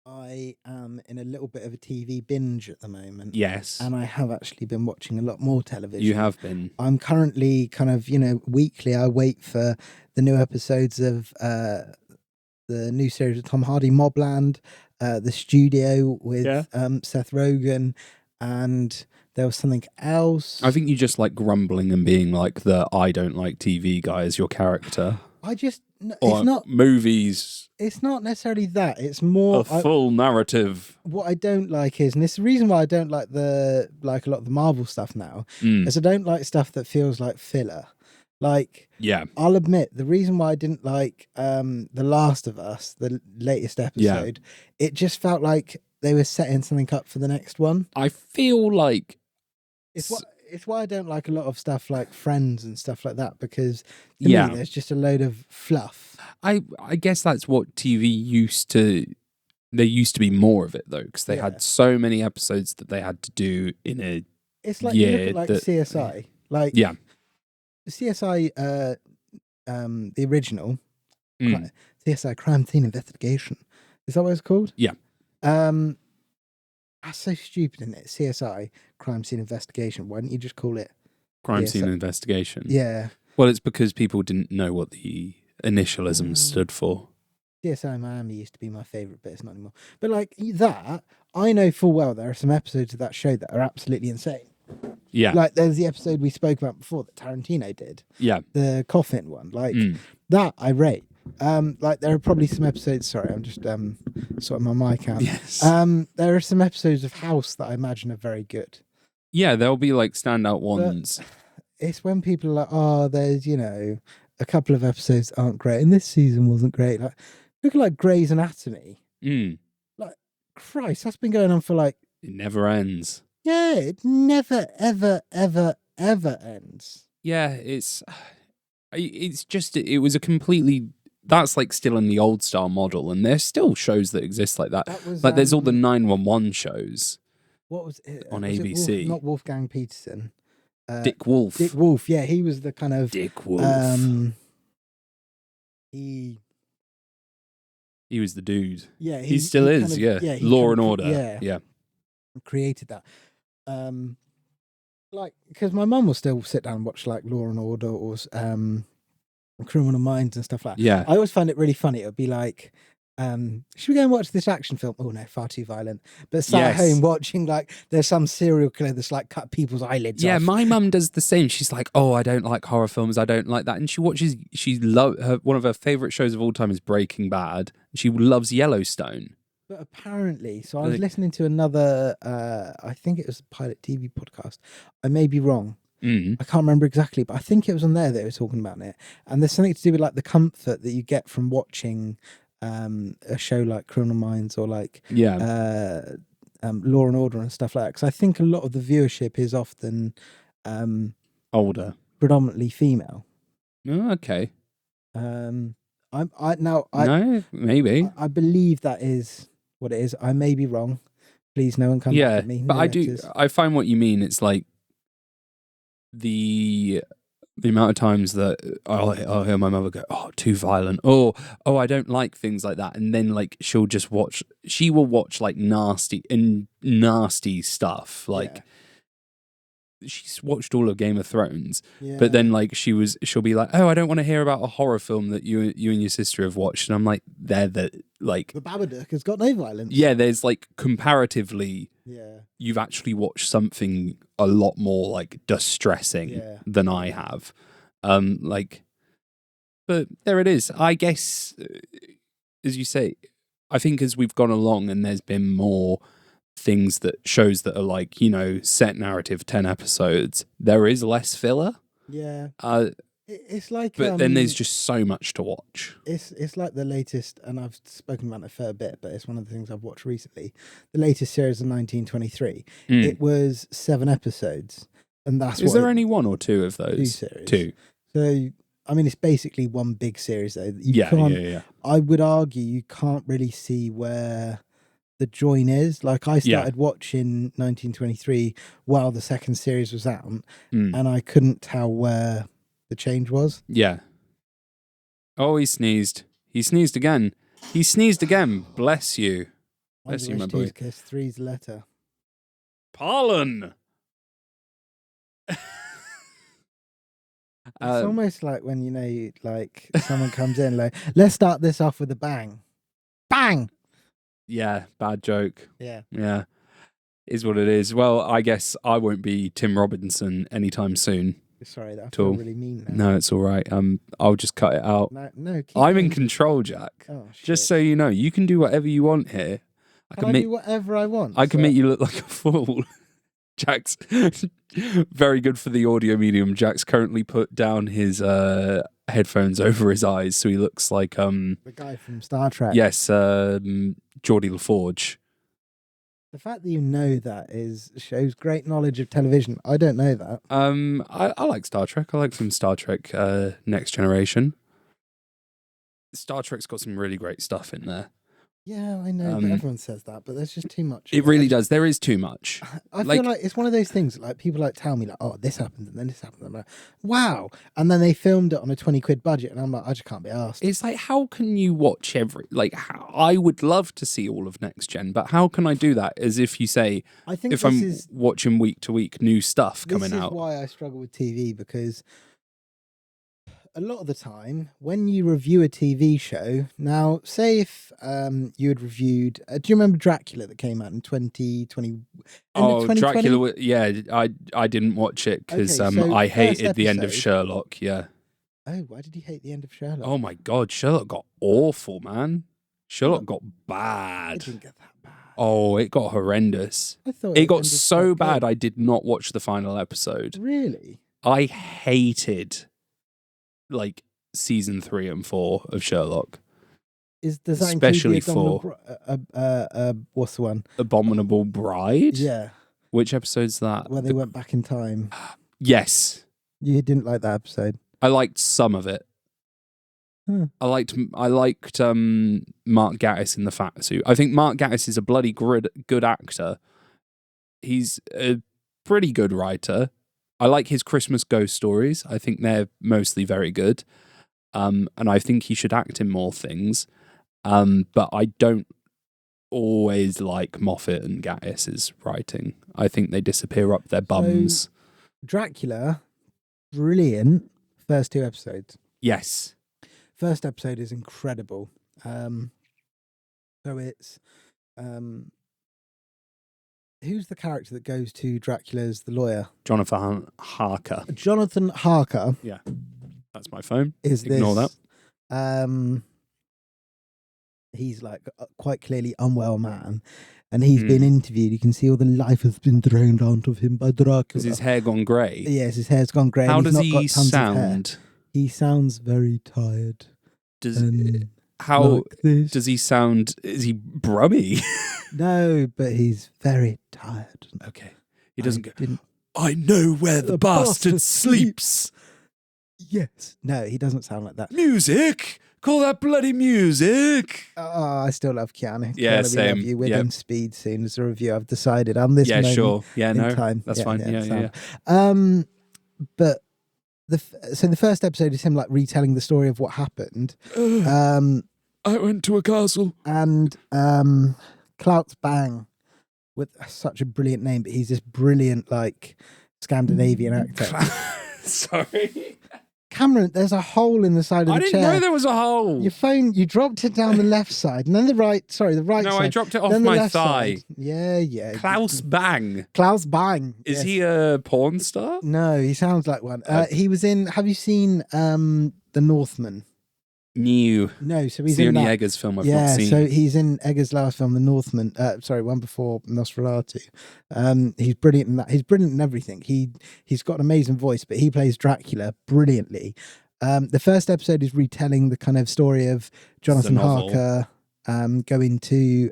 I am in a little bit of a TV binge at the moment. Yes. And I have actually been watching a lot more television. You have been. I'm currently kind of, weekly I wait for the new episodes of the new series of Tom Hardy, Mobland, The Studio with Seth Rogen, and there was something else. I think you just like grumbling and being like the I don't like TV guy as your character. It's not movies. It's not necessarily that. It's more a full narrative. What I don't like is, and it's the reason why I don't like a lot of the Marvel stuff now, is I don't like stuff that feels like filler. Like, I'll admit the reason why I didn't like The Last of Us, the latest episode, it just felt like they were setting something up for the next one. I feel like it's why I don't like a lot of stuff like Friends and stuff like that, because to me, there's just a load of fluff. I guess that's what TV used to. There used to be more of it though, because they had so many episodes that they had to do in a. It's like you look at like CSI, like CSI, the original CSI Crime Scene Investigation. Is that what it's called? Yeah. That's so stupid, isn't it? CSI Crime Scene Investigation. Why didn't you just call it Crime CSI? Scene Investigation? Yeah. Well, it's because people didn't know what the initialisms stood for. CSI Miami used to be my favourite, but it's not anymore. But like that, I know full well there are some episodes of that show that are absolutely insane. Yeah. Like there's the episode we spoke about before that Tarantino did. Yeah. The coffin one. Like that I rate. Like there are probably some episodes, sorry, I'm just sorting my mic out. Yes. There are some episodes of House that I imagine are very good. Yeah, there'll be like standout ones. But it's when people are like, oh, there's, a couple of episodes that aren't great, and this season wasn't great. Like, look at like Grey's Anatomy. Like, Christ, that's been going on for like... It never ends. Yeah, it never, ever, ever, ever ends. Yeah, it's just, it was a completely... That's like still in the old style model, and there's still shows that exist like that. Like there's all the 911 shows. What was it? On was ABC? Not Wolfgang Peterson. Dick Wolf. Dick Wolf, yeah, he was the kind of... Dick Wolf. He was the dude. Yeah, he still is. Law and Order. Yeah. Created that. Like, because my mum will still sit down and watch like Law and Order or Criminal Minds and stuff like that. Yeah. I always find it really funny. It would be like, should we go and watch this action film? Oh no, far too violent. But sat at home watching like there's some serial killer that's like cut people's eyelids off. Yeah, my mum does the same. She's like, oh, I don't like horror films. I don't like that. And she watches. One of her favorite shows of all time is Breaking Bad. She loves Yellowstone. But apparently, so I was listening to another. I think it was a Pilot TV podcast. I may be wrong. I can't remember exactly, but I think it was on there that they were talking about it. And there's something to do with like the comfort that you get from watching a show like Criminal Minds or like Law and Order and stuff like that. Because I think a lot of the viewership is often Older. predominantly female. Oh, okay. No, Maybe. I believe that is what it is. I may be wrong. Please, no one come back at me. But No I do. letters. I find what you mean. It's like the amount of times that I'll hear my mother go, "Oh, too violent," or "Oh, I don't like things like that," and then like she will watch like nasty stuff. Like she's watched all of Game of Thrones, but then like she'll be like, "Oh, I don't want to hear about a horror film that you and your sister have watched," and I'm like, The Babadook has got no violence. Yeah, there's like comparatively, Yeah. you've actually watched something a lot more like distressing than I have. But there it is. I guess, as you say, I think as we've gone along and there's been more shows that are like, set narrative, 10 episodes, there is less filler. Yeah. It's like, but then there's just so much to watch. It's like the latest, and I've spoken about it a fair bit, but it's one of the things I've watched recently. The latest series of 1923. It was 7 episodes, and that's Is there only 1 or 2 of those? 2 series. 2. So I mean, it's basically one big series though. Yeah. I would argue you can't really see where the join is. Like I started watching 1923 while the second series was out, and I couldn't tell where the change was. Yeah. Oh, he sneezed. He sneezed again. He sneezed again. Bless you. Bless you, my boy. Kiss, 3's letter. Pollen. It's almost like when, like someone comes in, like, let's start this off with a bang. Bang! Yeah, bad joke. Yeah. Is what it is. Well, I guess I won't be Tim Robinson anytime soon. Sorry, that feel really mean now. No, it's all right. I'll just cut it out. No, I'm in control, Jack. Oh, shit. Just so you know, you can do whatever you want here. I can do whatever I want. I can make you look like a fool. Jack's very good for the audio medium. Jack's currently put down his headphones over his eyes, so he looks like the guy from Star Trek. Yes, Geordie LaForge. The fact that you know that shows great knowledge of television. I don't know that. I like Star Trek. I like some Star Trek Next Generation. Star Trek's got some really great stuff in there. Yeah, I know, but everyone says that, but there's just too much. It really does. There is too much. I feel like it's one of those things, like people tell me, like, oh, this happened, and then this happened. I'm like, wow. And then they filmed it on a 20 quid budget, and I'm like, I just can't be asked. It's like, how can you watch I would love to see all of Next Gen, but how can I do that? As if you say, I think watching week to week new stuff coming out. This is why I struggle with TV, because a lot of the time when you review a TV show, now say if you had reviewed, do you remember Dracula that came out in 2020? Oh, Dracula! Yeah, I didn't watch it because I hated the end of Sherlock. Yeah. Oh, why did you hate the end of Sherlock? Oh my God, Sherlock got awful, man. Sherlock got bad. It didn't get that bad. Oh, it got horrendous. I thought it got so bad I did not watch the final episode. Really? I hated season 3 and 4 of Sherlock. Does that especially include what's the one? Abominable Bride? Yeah. Which episode's that? Where they went back in time. Yes. You didn't like that episode? I liked some of it. I liked Mark Gatiss in the fat suit. I think Mark Gatiss is a bloody good actor. He's a pretty good writer. I like his Christmas ghost stories. I think they're mostly very good. And I think he should act in more things. But I don't always like Moffat and Gattis's writing. I think they disappear up their bums. So, Dracula, brilliant. First 2 episodes. Yes. First episode is incredible. So it's who's the character that goes to Dracula's the lawyer? Jonathan Harker. Jonathan Harker. Yeah. That's my phone. Ignore that. He's quite clearly unwell man. And he's been interviewed. You can see all the life has been drained out of him by Dracula. Has his hair gone grey? Yes, his hair's gone grey. How does he sound? He sounds very tired. How like this. does he sound? Is he brummy? No, but he's very tired. Okay. He doesn't go, Didn't. I know where the bastard sleeps. Yes. No, he doesn't sound like that. Music! Call that bloody music! Oh, I still love Keanu. Yeah, Keanu, we same. love you. We're Yep. doing Speed soon as a review. I've decided on this Yeah, moment sure. Yeah, in no. time. That's fine. Yeah, yeah. But so the first episode is him like retelling the story of what happened. I went to a castle. And Klaus Bang, with such a brilliant name, but he's this brilliant like Scandinavian actor. Sorry. Cameron, there's a hole in the side of I the didn't chair. know there was a hole. Your phone, you dropped it down the left side, and then the right side. No, I dropped it off then the my left thigh. side. Yeah. Klaus Bang. Klaus Bang. Is yes. he a porn star? No, he sounds like one. He was in. Have you seen The Northman? New. No, so It's he's the in only that. Eggers film I've not seen. So he's in Eggers' last film, The Northman. Sorry, one before Nosferatu. He's brilliant in that. He's brilliant in everything. He's got an amazing voice, but he plays Dracula brilliantly. The first episode is retelling the kind of story of Jonathan Harker going to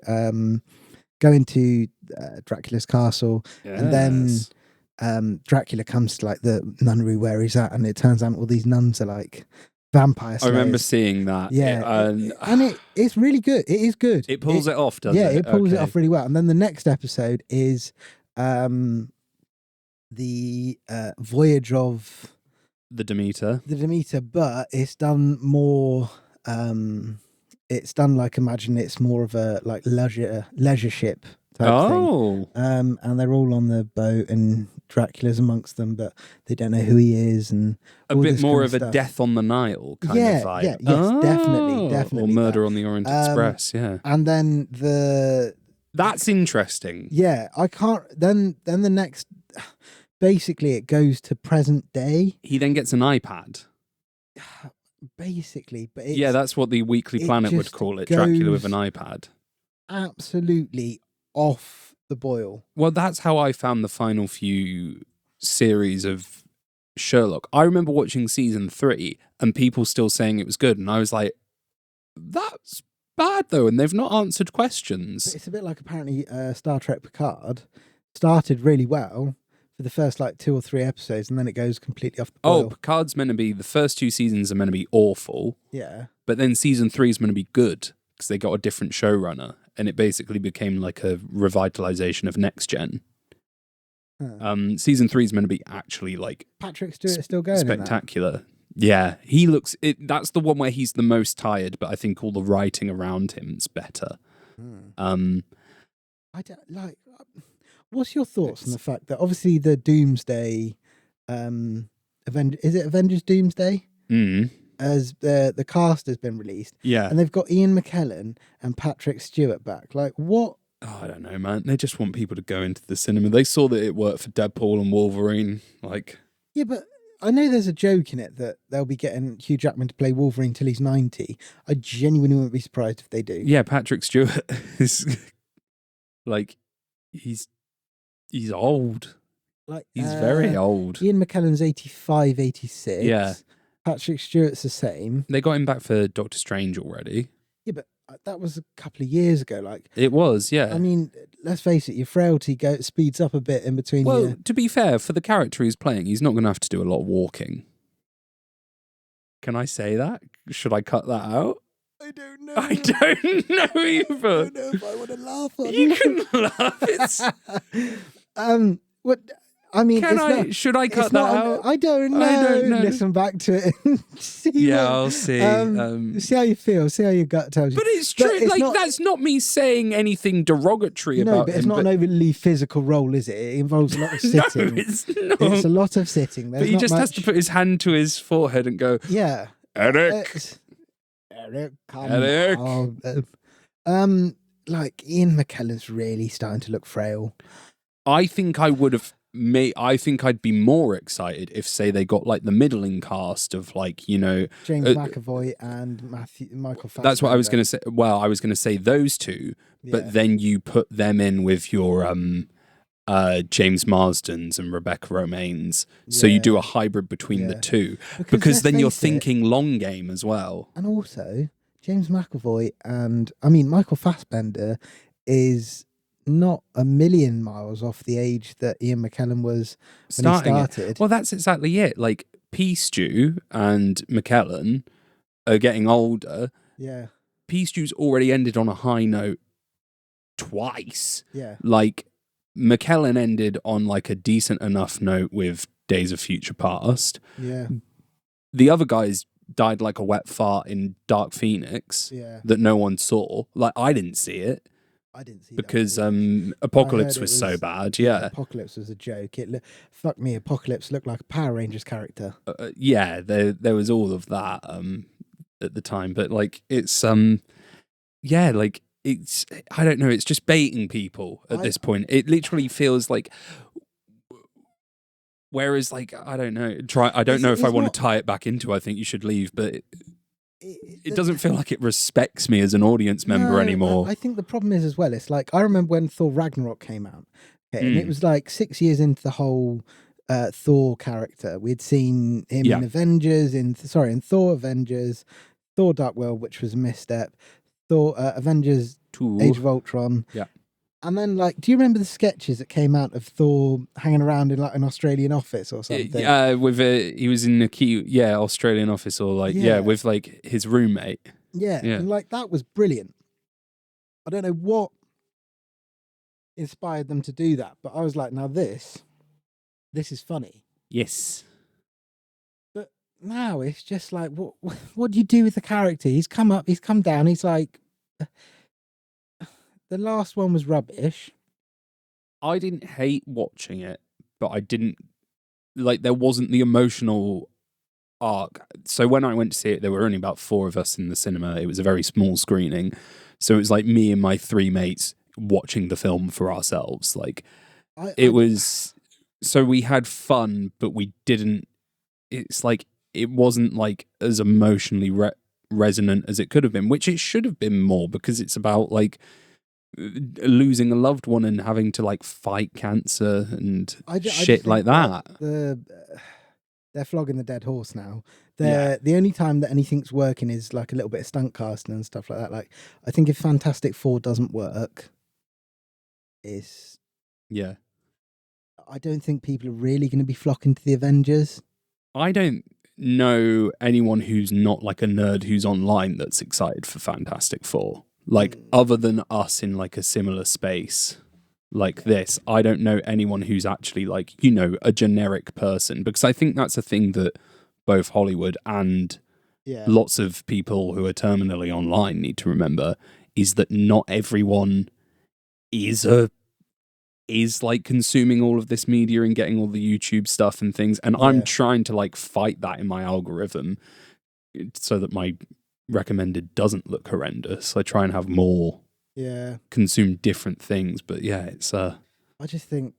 Dracula's castle, and then Dracula comes to like the nunnery where he's at, and it turns out all these nuns are like vampire slayers. I remember seeing that. Yeah, and it's really good. It is good. It pulls it off, doesn't it? Yeah, it pulls it Okay. off really well. And then the next episode is the voyage of The Demeter. the Demeter, but it's done more. It's done like, imagine it's more of a like leisure ship type thing. And they're all on the boat, and Dracula's amongst them, but they don't know who he is, and A all bit this more kind of a stuff. Death on the Nile kind Yeah, of vibe. yeah, yes, definitely Or Murder that. on the Orient Express, yeah. And then That's interesting. yeah, I can't. Then the next, basically, it goes to present day. He then gets an iPad. Basically, but it's Yeah, that's what the Weekly it Planet would just call it. Dracula with goes- an iPad. absolutely off the boil. Well, that's how I found the final few series of Sherlock. I remember watching season 3 and people still saying it was good, and I was like, that's bad though, and they've not answered But questions. it's a bit like apparently Star Trek Picard started really well for the first like 2 or 3 episodes, and then it goes completely off the Oh, boil. Picard's meant to be, the first 2 seasons are meant to be awful, Yeah. but then season 3 is meant to be good because they got a different showrunner, and it basically became like a revitalization of Next Gen. Huh. Season 3 is meant to be actually like Patrick Stewart is still going in that. spectacular. Yeah, he looks. That's the one where he's the most tired, but I think all the writing around him is better. I don't like. What's your thoughts on the fact that obviously the Doomsday, is it Avengers Doomsday? As the cast has been released, Yeah, and they've got Ian McKellen and Patrick Stewart back. Like what? oh, I don't know, man. They just want people to go into the cinema. They saw that it worked for Deadpool and Wolverine. Like, Yeah, but I know there's a joke in it that they'll be getting Hugh Jackman to play Wolverine till he's 90. I genuinely wouldn't be surprised if they do. yeah, Patrick Stewart is like, he's old. Like He's very old. Ian McKellen's 85, 86. Yeah. Patrick Stewart's the same. They got him back for Doctor Strange already. Yeah, but that was a couple of years ago. Like, It was, yeah. I mean, let's face it, your frailty speeds up a bit in between. Well, to be fair, for the character he's playing, he's not going to have to do a lot of walking. Can I say that? Should I cut that out? I don't know. I don't know either. I don't know if I want to laugh on You can laugh. It's, what? I mean, can it's I? not, Should I cut it's that not, out? I don't know. I don't know. Listen back to it and see. Yeah, what- I'll see. See how you feel. See how your gut tells you. But it's true. it's Like, not- that's not me saying anything derogatory No, about but it's him. not an overly physical role, is it? It involves a lot of No, sitting. it's not. It's a lot of sitting. There's But he not just has much- to put his hand to his forehead and go, Yeah. Eric. Eric, come Eric. on. Like Ian McKellen's really starting to look frail. I think I would have I think I'd be more excited if, say, they got like the middling cast of like, you know, James McAvoy and Michael Fassbender. that's what I was going to say. Well, I was going to say those two, but Yeah. then you put them in with your James Marsdens and Rebecca Romaines. So you do a hybrid between the Yeah. two, Because because let's then you're face it- thinking long game as well. And also, James McAvoy and I mean Michael Fassbender is not a million miles off the age that Ian McKellen was when he started. Well, that's exactly it. Like Peace Stew and McKellen are getting older. Yeah. Peace Stew's already ended on a high note twice. Yeah. Like McKellen ended on like a decent enough note with Days of Future Past. Yeah. The other guys died like a wet fart in Dark Phoenix that no one saw. Like I didn't see it. I didn't see because that Apocalypse was so bad. Yeah, Apocalypse was a joke. Fuck me, Apocalypse looked like a Power Rangers character. Yeah, there was all of that at the time, but like it's yeah, like it's I don't know, it's just baiting people at this point. It literally feels like. Whereas, like, I don't know. I don't know if I want to tie it back into I think you should leave, but it doesn't feel like it respects me as an audience member anymore. I think the problem is as well, it's like, I remember when Thor Ragnarok came out, and it was like 6 years into the whole Thor character. We'd seen him in Avengers, in Thor Avengers, Thor Dark World, which was a misstep, Thor Avengers 2. Age of Ultron. Yeah. And then, like, do you remember the sketches that came out of Thor hanging around in like an Australian office or something? Yeah, with he was in a key, Australian office or like, with like his roommate. Yeah, and like that was brilliant. I don't know what inspired them to do that, but I was like, now this is funny. Yes. But now it's just like, what do you do with the character? He's come up, he's come down, he's like... The last one was rubbish. I didn't hate watching it, but I didn't like. There wasn't the emotional arc. So when I went to see it, there were only about 4 of us in the cinema. It was a very small screening, so it was like me and my 3 mates watching the film for ourselves. Like it was. So we had fun, but we didn't. It's like it wasn't like as emotionally resonant as it could have been, which it should have been more because it's about like. Losing a loved one and having to like fight cancer and shit like that. They're flogging the dead horse now. The only time that anything's working is like a little bit of stunt casting and stuff like that. Like I think if Fantastic Four doesn't work, I don't think people are really going to be flocking to the Avengers. I don't know anyone who's not like a nerd who's online that's excited for Fantastic Four. Like, other than us in, like, a similar space like this, I don't know anyone who's actually, like, a generic person. Because I think that's a thing that both Hollywood and lots of people who are terminally online need to remember, is that not everyone is like, consuming all of this media and getting all the YouTube stuff and things. And I'm trying to, like, fight that in my algorithm so that my... recommended doesn't look horrendous. I try and have more consume different things, but it's I just think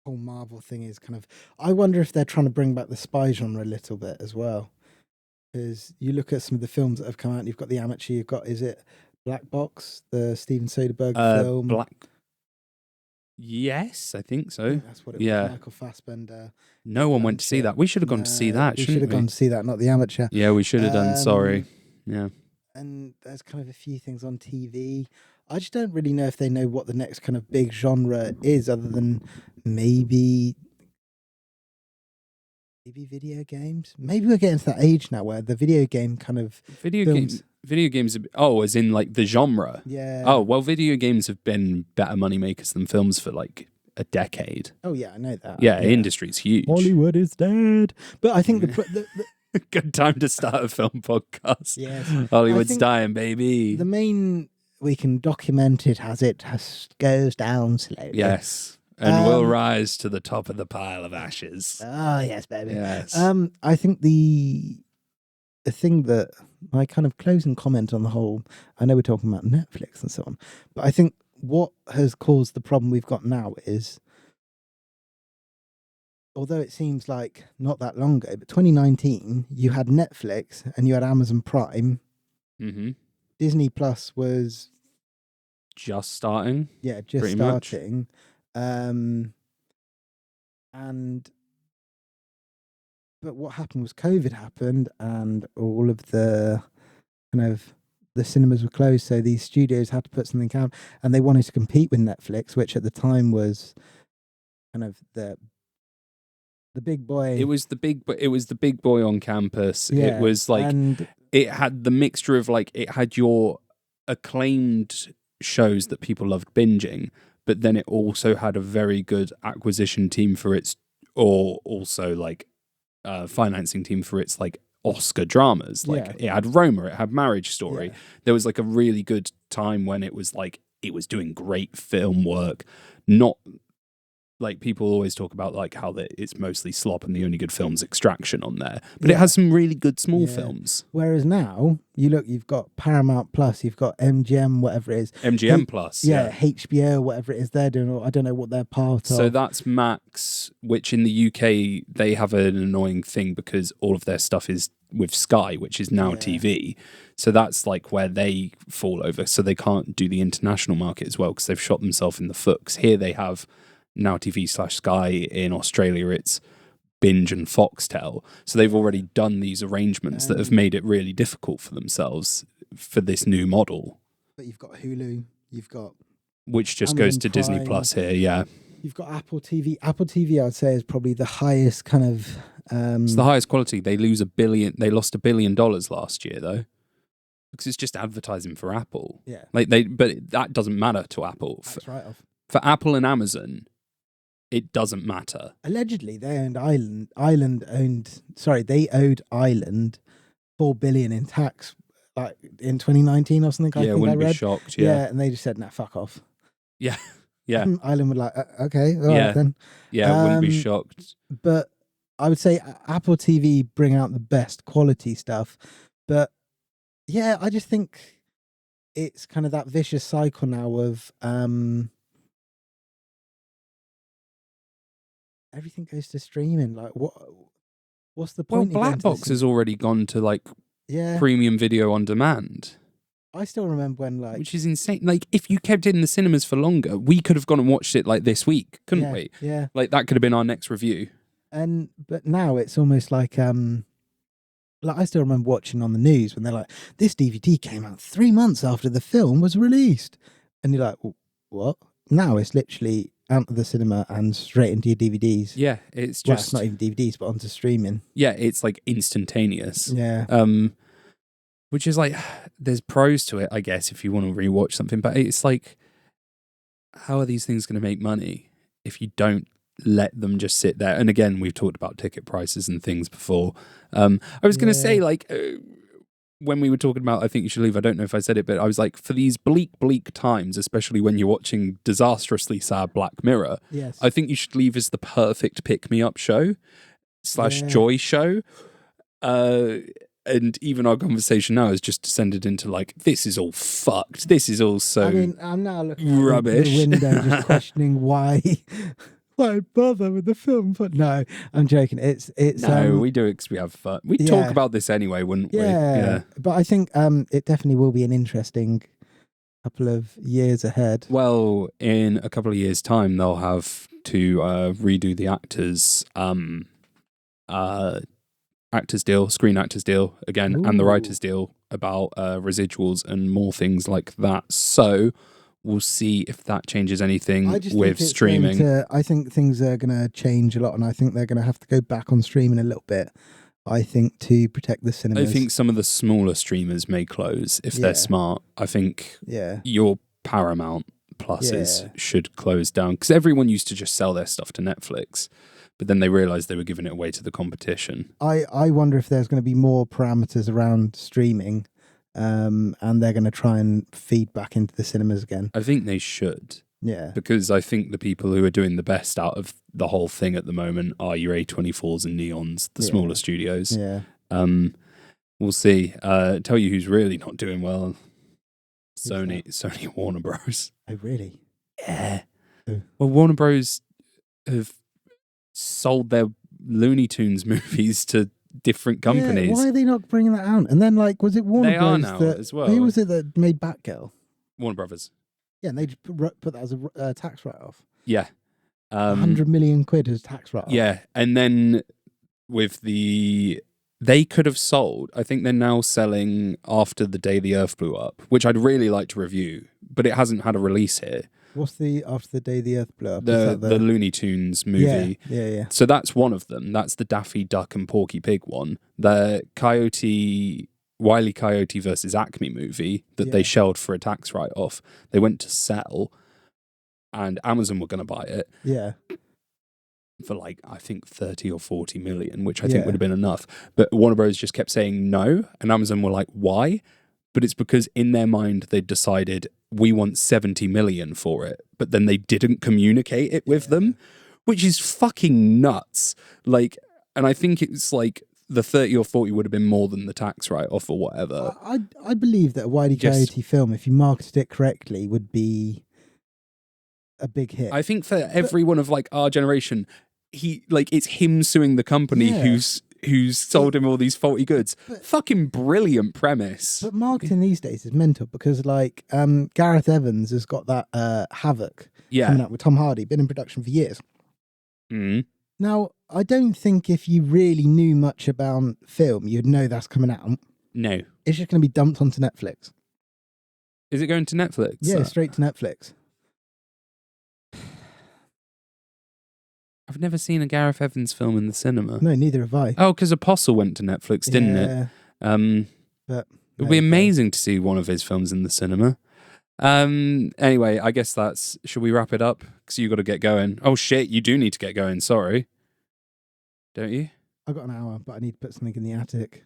the whole Marvel thing is kind of, I wonder if they're trying to bring back the spy genre a little bit as well, because you look at some of the films that have come out and you've got The Amateur, you've got, is it Black Box, the Steven Soderbergh film? Yes, I think so. I think that's what it was. Michael Fassbender. No one went to see that. We should have gone to see that, we should have gone to see that, not The Amateur. Yeah, we should have done, sorry. Yeah. And there's kind of a few things on TV. I just don't really know if they know what the next kind of big genre is, other than maybe video games. Maybe we're getting to that age now where the video game kind of Video games. As in like the genre. Yeah. Oh well, video games have been better moneymakers than films for like a decade. Oh yeah, I know that. Yeah, industry's huge. Hollywood is dead. But I think the good time to start a film podcast. Yes. Hollywood's dying, baby. The main, we can document it as it goes down slowly. Yes. And we'll rise to the top of the pile of ashes. Oh, yes, baby. Yes. I think the thing that, my kind of closing comment on the whole, I know we're talking about Netflix and so on, but I think what has caused the problem we've got now is, although it seems like not that long ago, but 2019, you had Netflix and you had Amazon Prime. Mm-hmm. Disney Plus was... just starting. Yeah, just starting. But what happened was COVID happened and all of the kind of the cinemas were closed, so these studios had to put something out, and they wanted to compete with Netflix, which at the time was kind of the big boy. It was the big boy on campus. Yeah, It was like and it had the mixture of like it had your acclaimed shows that people loved binging, but then it also had a very good acquisition team for its, or also like financing team for its like Oscar dramas. Like it had Roma, it had Marriage Story. Yeah. There was like a really good time when it was like it was doing great film work. Not like people always talk about like how it's mostly slop and the only good film's Extraction on there, but it has some really good small films. Whereas now you've got Paramount Plus, you've got MGM, whatever it is, MGM Plus, HBO, whatever it is they're doing, or I don't know what they're part of. So that's Max, which in the UK they have an annoying thing because all of their stuff is with Sky, which is Now TV. So that's like where they fall over. So they can't do the international market as well because they've shot themselves in the foot. 'Cause here they have Now TV/Sky. In Australia, it's Binge and Foxtel. So they've already done these arrangements that have made it really difficult for themselves for this new model. But you've got Hulu, you've got which just Amazon goes to Disney Prime. Plus here, yeah. You've got Apple TV. Apple TV, I'd say, is probably the highest kind of. It's the highest quality. They lost $1 billion last year though, because it's just advertising for Apple. Yeah. But that doesn't matter to Apple. That's right off. For Apple and Amazon, it doesn't matter. Allegedly, they owned they owed Ireland $4 billion in tax, like in 2019 or something. I think wouldn't I read. be shocked. Yeah, and they just said, "Nah, fuck off." yeah, yeah, Ireland would like, okay, all right then. yeah. Wouldn't be shocked. But I would say Apple TV bring out the best quality stuff. But yeah, I just think it's kind of that vicious cycle now of everything goes to streaming. Like, what's the point? Well, Black Box has already gone to like premium video on demand. I still remember when which is insane. Like, if you kept it in the cinemas for longer, we could have gone and watched it like this week, couldn't we? Yeah. Like that could have been our next review. But now it's almost like I still remember watching on the news when they're like, this DVD came out 3 months after the film was released. And you're like, what? Now it's literally out of the cinema and straight into your DVDs. Yeah, it's Well, just it's not even DVDs, but onto streaming. Yeah, it's like instantaneous. Yeah. Which is like, there's pros to it, I guess, if you want to rewatch something. But it's like, how are these things going to make money if you don't let them just sit there? And again, we've talked about ticket prices and things before. I was going to say, like, when we were talking about I Think You Should Leave, I don't know if I said it, but I was like, for these bleak times, especially when you're watching disastrously sad Black Mirror, I Think You Should Leave is the perfect pick-me-up show / joy show. And even our conversation now has just descended into like, this is all fucked. This is all so I'm now looking rubbish. Out the window just questioning why bother with the film. But no, I'm joking. It's no, we do it because we have fun. We talk about this anyway, wouldn't we? Yeah. But I think it definitely will be an interesting couple of years ahead. Well, in a couple of years' time, they'll have to redo the screen actors deal again, and the writers deal about residuals and more things like that. So we'll see if that changes anything with streaming. I think things are going to change a lot, and I think they're going to have to go back on streaming a little bit, I think, to protect the cinemas. I think some of the smaller streamers may close if they're smart. I think your Paramount Pluses should close down, because everyone used to just sell their stuff to Netflix. But then they realised they were giving it away to the competition. I wonder if there's going to be more parameters around streaming, and they're going to try and feed back into the cinemas again. I think they should. Yeah. Because I think the people who are doing the best out of the whole thing at the moment are your A24s and Neons, the smaller studios. Yeah. We'll see. Tell you who's really not doing well. Sony Warner Bros. Oh, really? Yeah. Well, Warner Bros. Have sold their Looney Tunes movies to different companies. Yeah, why are they not bringing that out? And then, like, was it Warner Bros. They are now as well. Who was it that made Batgirl? Warner Brothers. Yeah, and they just put that as a tax write-off. Yeah. 100 million quid as tax write-off. Yeah, and then with the they could have sold. I think they're now selling After the Day the Earth Blew Up, which I'd really like to review, but it hasn't had a release here. What's the After the Day the Earth Blew Up? The Looney Tunes movie. Yeah. So that's one of them. That's the Daffy Duck and Porky Pig one. The Wile E. Coyote versus Acme movie that they shelved for a tax write-off. They went to sell, and Amazon were going to buy it. Yeah. For like, I think 30 or 40 million, which I think would have been enough. But Warner Bros. Just kept saying no, and Amazon were like, why? But it's because in their mind, they decided we want 70 million for it. But then they didn't communicate it with them, which is fucking nuts. Like, and I think it's like the 30 or 40 would have been more than the tax write-off or whatever. I believe that a Wile E. Coyote film, if you marketed it correctly, would be a big hit. I think for everyone of like our generation, it's him suing the company who's sold him all these faulty goods. Fucking brilliant premise. But marketing these days is mental because like Gareth Evans has got that Havoc coming out with Tom Hardy, been in production for years. Mm. Now, I don't think if you really knew much about film, you'd know that's coming out. No. It's just going to be dumped onto Netflix. Is it going to Netflix? Yeah, straight to Netflix. I've never seen a Gareth Evans film in the cinema. No, neither have I. Oh, because Apostle went to Netflix, didn't it? But it would be amazing to see one of his films in the cinema. Anyway, I guess should we wrap it up? Because you got to get going. Oh shit, you do need to get going. Sorry. Don't you? I've got an hour, but I need to put something in the attic.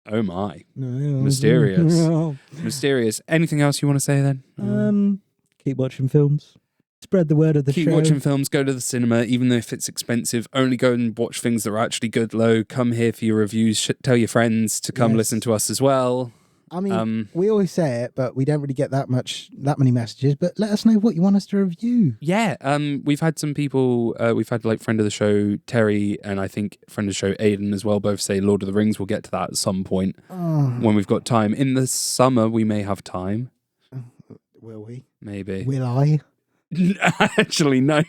Oh my. Mysterious. Mysterious. Anything else you want to say then? Keep watching films. Spread the word of the show. Keep watching films. Go to the cinema, even though if it's expensive. Only go and watch things that are actually good, low. Come here for your reviews. Tell your friends to come listen to us as well. I mean, we always say it, but we don't really get that many messages. But let us know what you want us to review. Yeah, we've had some people. We've had like friend of the show Terry, and I think friend of the show Aiden as well. Both say Lord of the Rings. We'll get to that at some point when we've got time. In the summer, we may have time. Will we? Maybe. Will I? Actually, no.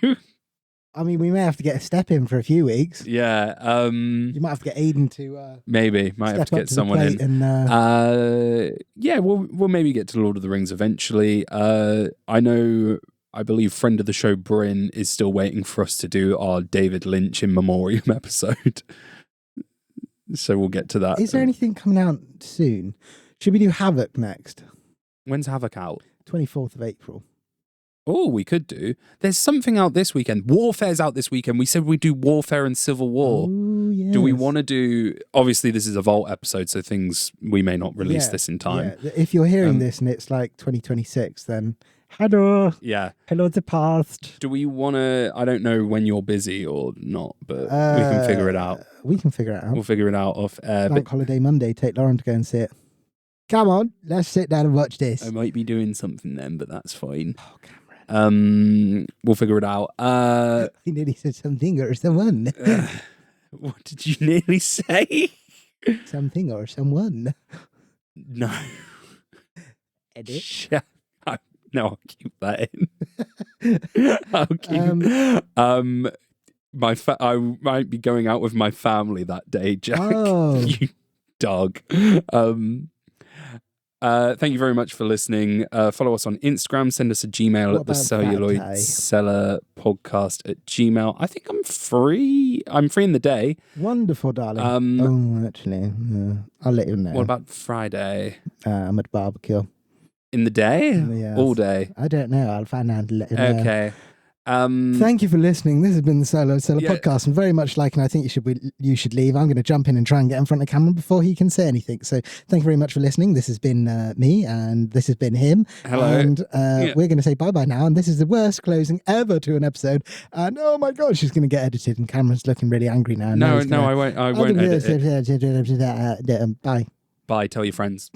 I mean, we may have to get a step in for a few weeks. Yeah. You might have to get Aiden to. Maybe might have to get someone in. And, yeah, we'll maybe get to Lord of the Rings eventually. I believe friend of the show Bryn is still waiting for us to do our David Lynch in memoriam episode. So we'll get to that. Is there anything coming out soon? Should we do Havoc next? When's Havoc out? 24th of April. Oh, we could do. There's something out this weekend. Warfare's out this weekend. We said we'd do Warfare and Civil War. Oh, yes. Do we want to do... Obviously, this is a Vault episode, so things... We may not release this in time. Yeah. If you're hearing this and it's like 2026, then... Hello. Yeah. Hello, the past. Do we want to... I don't know when you're busy or not, but we can figure it out. We can figure it out. We'll figure it out off air. Bank Holiday Monday. Take Lauren to go and see it. Come on, let's sit down and watch this. I might be doing something then, but that's fine. Oh, Cameron. We'll figure it out. He nearly said something or someone. What did you nearly say? Something or someone. No. Edit. No, I'll keep that in. I'll keep. I might be going out with my family that day, Jack. Oh. You dog. Thank you very much for listening. Follow us on Instagram. Send us a Gmail at the Celluloid Cellar podcast at Gmail. I think I'm free. I'm free in the day. Wonderful, darling. Actually, I'll let you know. What about Friday? I'm at barbecue. In the day? Yes. All day? I don't know. I'll find out and let you know. Okay. Thank you for listening. This has been the Celluloid Cellar podcast. I'm very much liking. I think you should leave. I'm going to jump in and try and get in front of Cameron before he can say anything. So thank you very much for listening. This has been me, and this has been him. Hello. And we're going to say bye bye now. And this is the worst closing ever to an episode. And oh my god, she's going to get edited. And Cameron's looking really angry now. No, I won't. I won't edit it. Bye. Bye. Tell your friends.